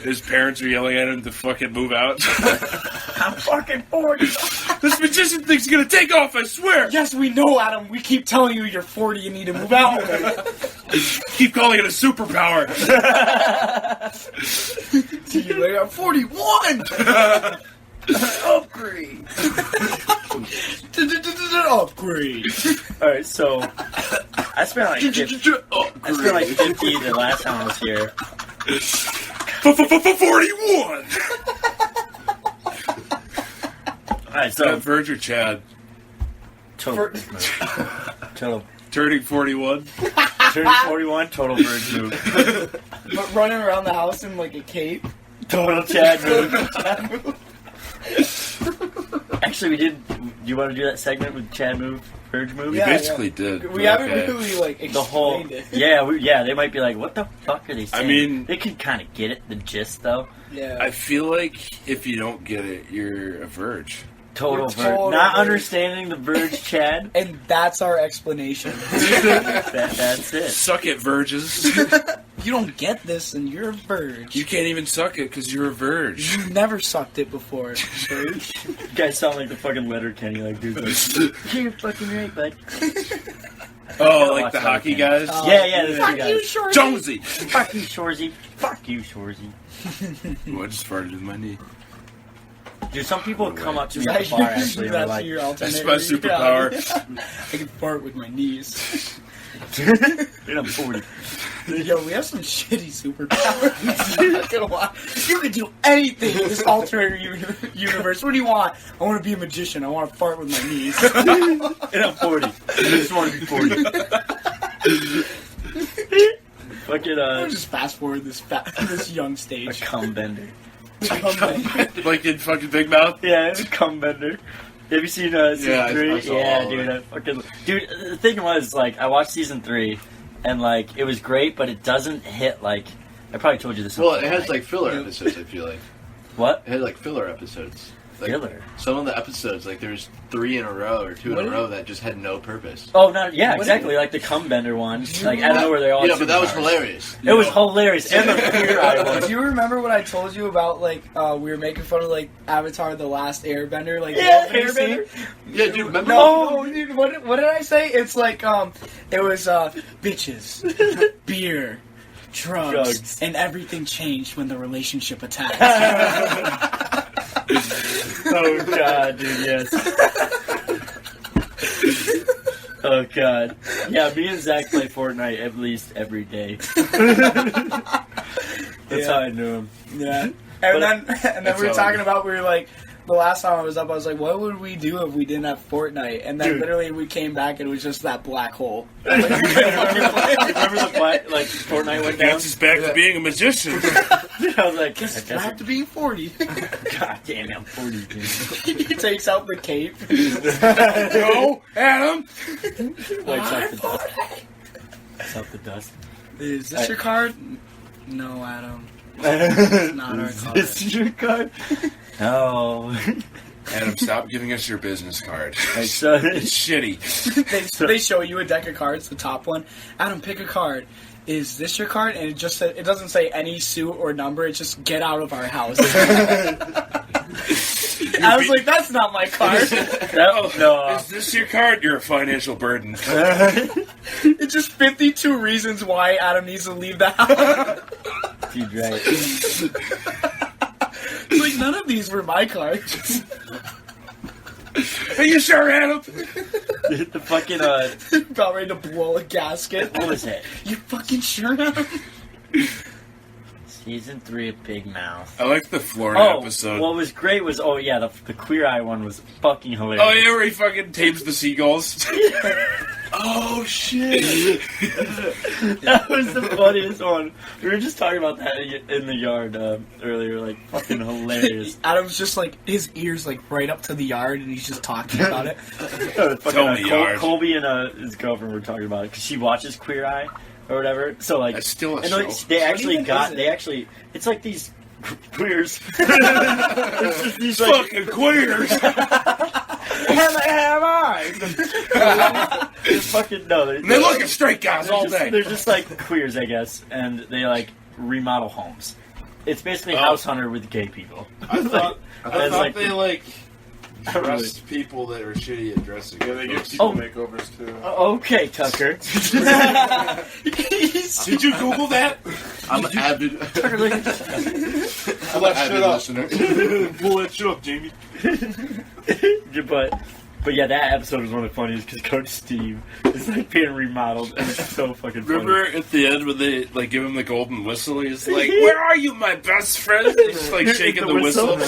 His parents are yelling at him to fucking move out. I'm fucking 40. This magician thing's gonna take off, I swear! Yes, we know, Adam. We keep telling you you're 40. You need to move out. Keep calling it a superpower. You later, I'm 41. Upgrade. Upgrade. Alright, so I spent like 50, I spent like 50 the last time I was here. 41! Alright, So so Verge or Chad? total Turning 41? turning 41, total Verge move. But running around the house in like a cape. Total Chad move. Actually, we did. Do you want to do that segment with Chad move, Verge move? Yeah. Basically did. We but haven't okay. really like explained The whole, it. yeah, they might be like, "What the fuck are they saying?" mean- they can kind of get it, the gist though. Yeah. I feel like if you don't get it, you're a Verge. Total You're Verge, total not Verge. understanding the Verge, Chad. And that's our explanation. That's it. Suck it, Verges. You don't get this, and you're a verge. You can't even suck it because you're a Verge. You never sucked it before, verge. You guys sound like the fucking letter Kenny, like dude. Like, you're fucking right, bud. Oh, watch like the that hockey again. guys? Oh, Yeah, the fuck two you, guys. Shorty. Jonesy! Fuck you, Shorzy. Fuck you, Shorzy. I just farted with my knee. Dude, some people come up to me Is at the that bar actually and they're that's like, your alternate That's my superpower. reality? I can fart with my knees. dude, I'm 40. Yo, we have some shitty superpowers. I'm not gonna lie. You can do anything in this alternate universe. What do you want? I want to be a magician. I want to fart with my knees. And I'm 40. I just want to be 40. Fucking, I'll just fast forward this young a stage. cum bender. Like in fucking Big Mouth? Yeah, it's a cum bender. Have you seen season Yeah, I 3? saw Yeah, all of dude. it. Dude, the thing was, like, I watched season 3, and, like, it was great, but it doesn't hit, like, I probably told you this. Well, it before, has like filler episodes. I feel like what? it had like filler episodes. Like, Filler? Some of the episodes, like there's 3 in a row or 2 What in a is- row that just had no purpose. Oh, no, yeah, What exactly, like the cum bender one. Like, I don't know where they all. Yeah, but that was superpowers. hilarious. It was hilarious, and the queer eye one. Do you remember what I told you about, like, we were making fun of, like, Avatar The Last Airbender? Like, Yeah, the opening Airbender. scene? Yeah, dude, remember? No, dude, what did I say? It's like, it was, bitches, beer, drugs, and everything changed when the relationship attacked. Oh god, dude, yes. Oh god. Yeah, me and Zach play Fortnite at least every day. That's how I knew him. Yeah. And then we were all. talking about, we were like, the last time I was up, I was like, what would we do if we didn't have Fortnite? And then Dude. literally we came back and it was just that black hole. Remember the fight, like Fortnite went down? Gets us back to being a magician. I was like, Just I guess back to being 40. God damn, I'm 40, dude. He takes out the cape. Go, Adam! Wipes out the dust. Wipes out the dust. Is this your card? No, Adam. It's not our card. This is your card? No. Adam, stop giving us your business card. Like, so, It's shitty. They show you a deck of cards, the top one. Adam, pick a card. Is this your card? And it doesn't say any suit or number. It's just get out of our house. I was like, that's not my card. no. Is this your card? You're a financial burden. It's just 52 reasons why Adam needs to leave the house. Dude, right. It's like, none of these were my cards. Are you sure, Adam? The fucking, About ready to blow a gasket. what was it? You fucking sure, Adam? Season 3 of Big Mouth. I like the Florida Oh, episode. what was great was, the Queer Eye one was fucking hilarious. Oh, yeah, where he fucking tames the seagulls. Oh shit! That was the funniest one. We were just talking about that in the yard earlier, like, fucking hilarious. Adam's just like, his ears like right up to the yard and he's just talking about it. Tell me, yard. Colby and his girlfriend were talking about it because she watches Queer Eye or whatever. So, like, That's still a and show. they actually even is it? it's like these queers. It's just these, like, Fucking queers! have I? They're fucking, no. And they look at straight guys all day. They're just like queers, I guess, and they like remodel homes. It's basically House Hunter with gay people. I thought It's like- they, like, Really? dressed people that are shitty at dressing. Yeah, they give Oh. people makeovers too. Okay, Tucker. Did you Google that? I'm an avid, Tucker, look at I'm an avid listener. Pull that shit up, Jamie. but yeah, that episode was one of the funniest because Coach Steve is like being remodeled and it's so fucking funny. Remember at the end when they like give him the golden whistle? He's like, "Where are you, my best friend?" He's just like shaking the whistle.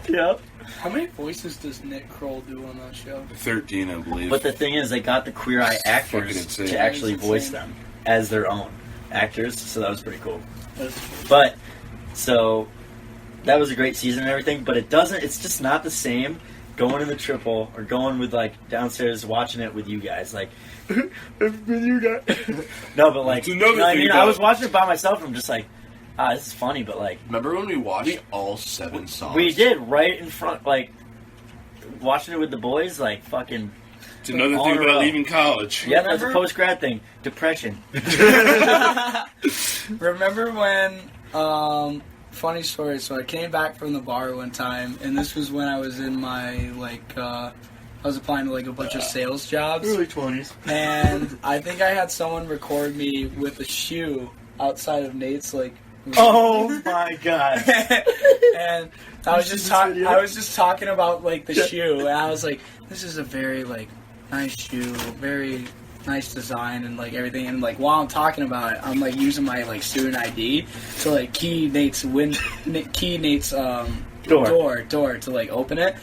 Yep. How many voices does Nick Kroll do on that show? 13, I believe. But the thing is, they got the Queer Eye Fucking actors insane. to actually That's voice insane. them as their own actors, so that was pretty cool. That's But so that was a great season and everything, but it's just not the same going in the triple or going with like downstairs watching it with you guys, like with you guys. No, but like That's another you know what I thing mean, about I was it. watching it by myself and I'm just like, this is funny, but like Remember when we watched all 7 songs? we did right in front, like watching it with the boys, like fucking. It's another all thing in a about row. leaving college. Yeah, that's a Remember? post-grad thing. Depression. Remember when, funny story, so I came back from the bar one time, and this was when I was in my, like, I was applying to, like, a bunch of sales jobs, Early 20s. and I think I had someone record me with a shoe outside of Nate's, like, Oh my god. And I was just talking about like the shoe, and I was like, this is a very like nice shoe, very nice design and like everything. And like while I'm talking about it, I'm like using my like student ID to like key Nate's door to like open it.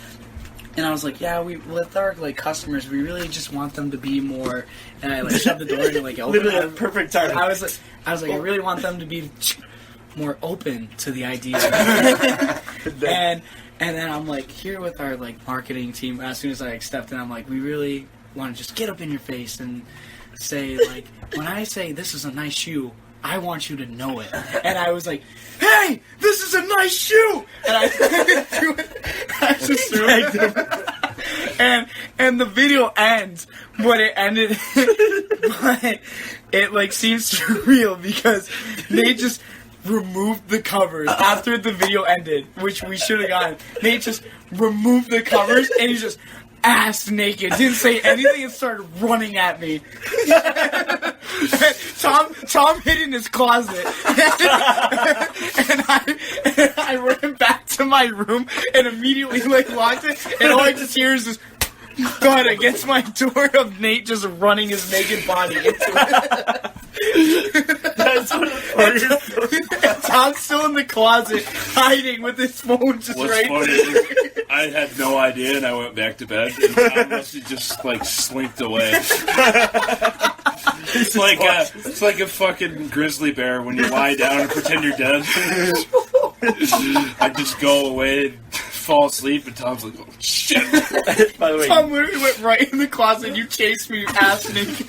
And I was like, yeah, we with our like customers, we really just want them to be more. And I like shut the door to like open Literally it. perfect timing. I was like, I really want them to be more open to the idea. and then I'm like, here with our like marketing team. As soon as I stepped in, I'm like, we really want to just get up in your face and say like, when I say this is a nice shoe, I want you to know it. And I was like, hey, this is a nice shoe. And I threw it. I just threw it. And the video ends, but it ended. But it like seems surreal because they just removed the covers after the video ended, which we should have gotten. Nate just removed the covers and he's just ass naked, didn't say anything, and started running at me. Tom hid in his closet, and I ran back to my room and immediately like locked it. And all I just hear is this thud against my door of Nate just running his naked body into it. That's what And Tom's still in the closet, hiding with his phone just What's right funny there. is I had no idea, and I went back to bed, and Tom must have just like slinked away. It's like a fucking grizzly bear when you lie down and pretend you're dead. I just go away and fall asleep, and Tom's like, "Oh shit!" By the way, Tom literally went right in the closet. You chased me ass naked.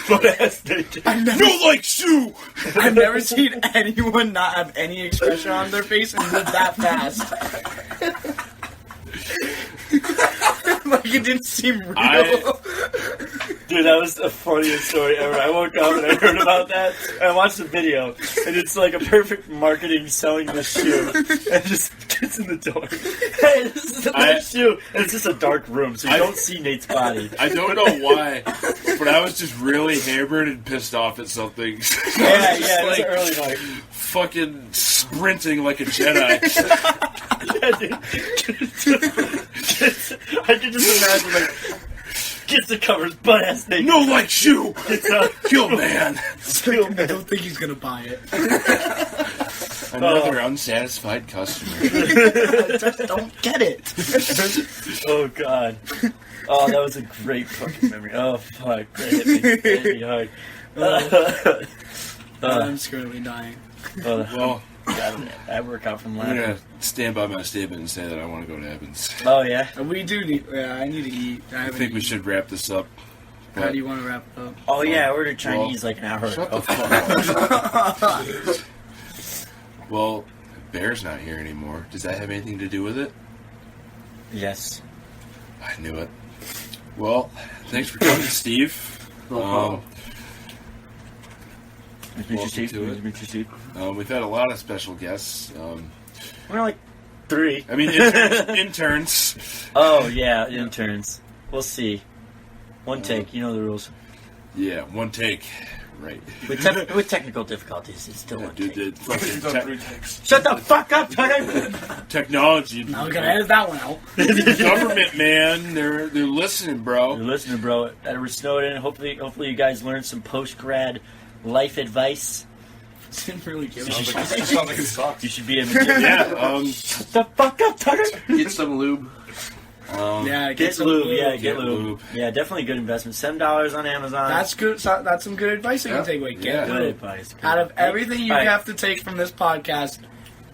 butt ass naked. No, like shoe. I've never seen anyone not have any expression on their face and move that fast. Like it didn't seem real. Dude, that was the funniest story ever. I woke up and I heard about that, and I watched the video, and it's like a perfect marketing selling the shoe, and just gets in the door. Hey, this is a nice shoe, and it's just a dark room, so you don't see Nate's body. I don't know why, but I was just really hammered and pissed off at something. Yeah, Just, it was like, an early night. fucking sprinting like a Jedi. Yeah, dude. I can just imagine, like, gets the covers, butt ass naked. No, like shoe. Gets up. Kill man. I don't think he's gonna buy it. Another unsatisfied customer. Just don't get it. Oh, God. Oh, that was a great fucking memory. Oh, fuck. That hit me hard. I'm currently dying. Well, I work out from I'm laughing. gonna stand by my statement and say that I want to go to Evans. Oh, yeah? We do need. Yeah, I need to eat. I think we should wrap this up. How do you want to wrap it up? Oh, yeah, I ordered Chinese like an hour Shut ago. the fuck up. Well, Bear's not here anymore. Does that have anything to do with it? Yes. I knew it. Well, thanks for coming, Steve. Welcome to it. We've had a lot of special guests. We're like 3. I mean, interns. Oh, yeah, interns. We'll see. One take, you know the rules. Yeah, one take. Right. With technical difficulties, it's still one Dude, take. the fucking Done 3 takes. Shut the fuck up, Tucker! technology. I'm gonna edit that one out. Government, man. They're listening, bro. You're listening, bro. Edward Snowden. Hopefully you guys learned some post-grad life advice. Didn't really give a Sounds shit. like it sounds like it sucks. You should be able to get Yeah, Shut the fuck up, Tucker! Get some lube. Yeah, Get some lube, lube. yeah, Get get lube. lube. Yeah, definitely good investment. $7 on Amazon. That's good. So that's some good advice you can take away. Get Yeah. good lube. advice. Good. Out of everything you All right. have to take from this podcast,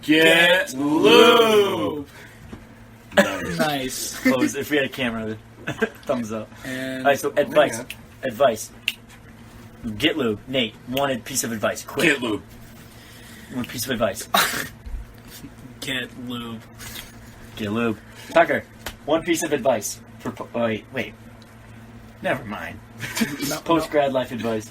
get lube. nice. Close. If we had a camera, thumbs up. And All right, so advice. man. Advice. Get lube. Nate, wanted piece of advice. Quick. Get lube. One piece of advice. get lube. Get lube. Tucker, one piece of advice. For wait. Never mind. Post-grad life advice.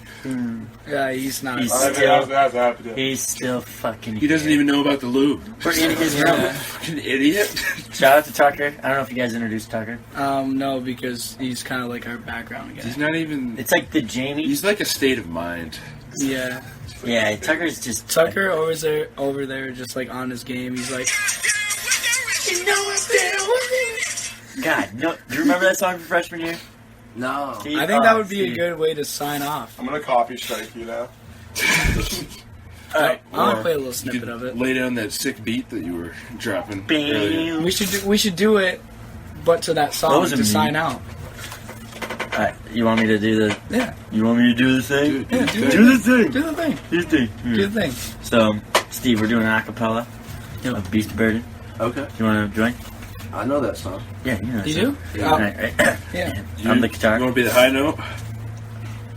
Yeah, he's not. He's He's still fucking. He doesn't even know about the lube. We're in his room. Yeah. Fucking idiot. Shout out to Tucker. I don't know if you guys introduced Tucker. No, because he's kind of like our background guy. He's not even. It's like the Jamie. He's like a state of mind. Yeah. Yeah, Tucker's just Tucker over there, just like on his game. He's like, God, no. Do you remember that song from freshman year? No. Steve? I think that would be Steve. a good way to sign off. I'm gonna copy strike you now. All right, I'll Or play a little You snippet could of it. lay down that sick beat that you were dropping earlier. We should do it, but to that song Those are to mean. sign out. Alright, you want me to do the? Yeah, You want me to do the thing? yeah, Do the thing. Do the thing. Do the thing. Do the thing. So, Steve, we're doing an acapella of Beast of Burden. Okay. You want to join? I know that song. Yeah, you know that You song. do? Yeah. Alright, right. Yeah, I'm the guitar. You want to be the high note?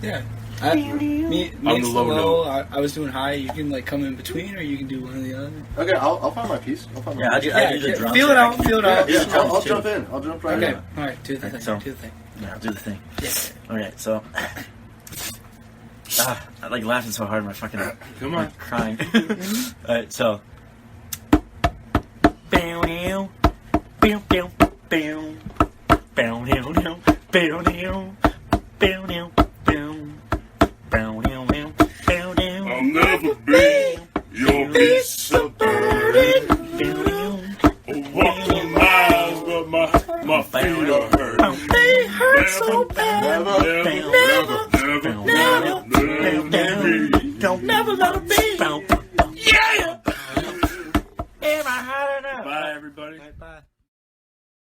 yeah. Me I'm it's the low note. I was doing high. You can like come in between, or you can do one or the other. Okay, I'll find my piece. I'll find my Yeah, piece. I do the drums. feel it out. Feel it out. Yeah, I'll too. jump in. I'll jump right Okay, in. all right. Do the thing. So- Do the thing. Yeah, I'll do the thing. Yeah. Okay, so. I like laughing so hard, my fucking. Come on. Crying. Alright, so. Bow down. Bow down. Bow. Bow down. Bow down. Bow down. Bow down. Bow down. Bow down. I'll never be your beast of burden. Bow down. Walking miles, but my feet are hurt. They hurt so bad. Never, never, never, never, never, never, never, Don't never let it be.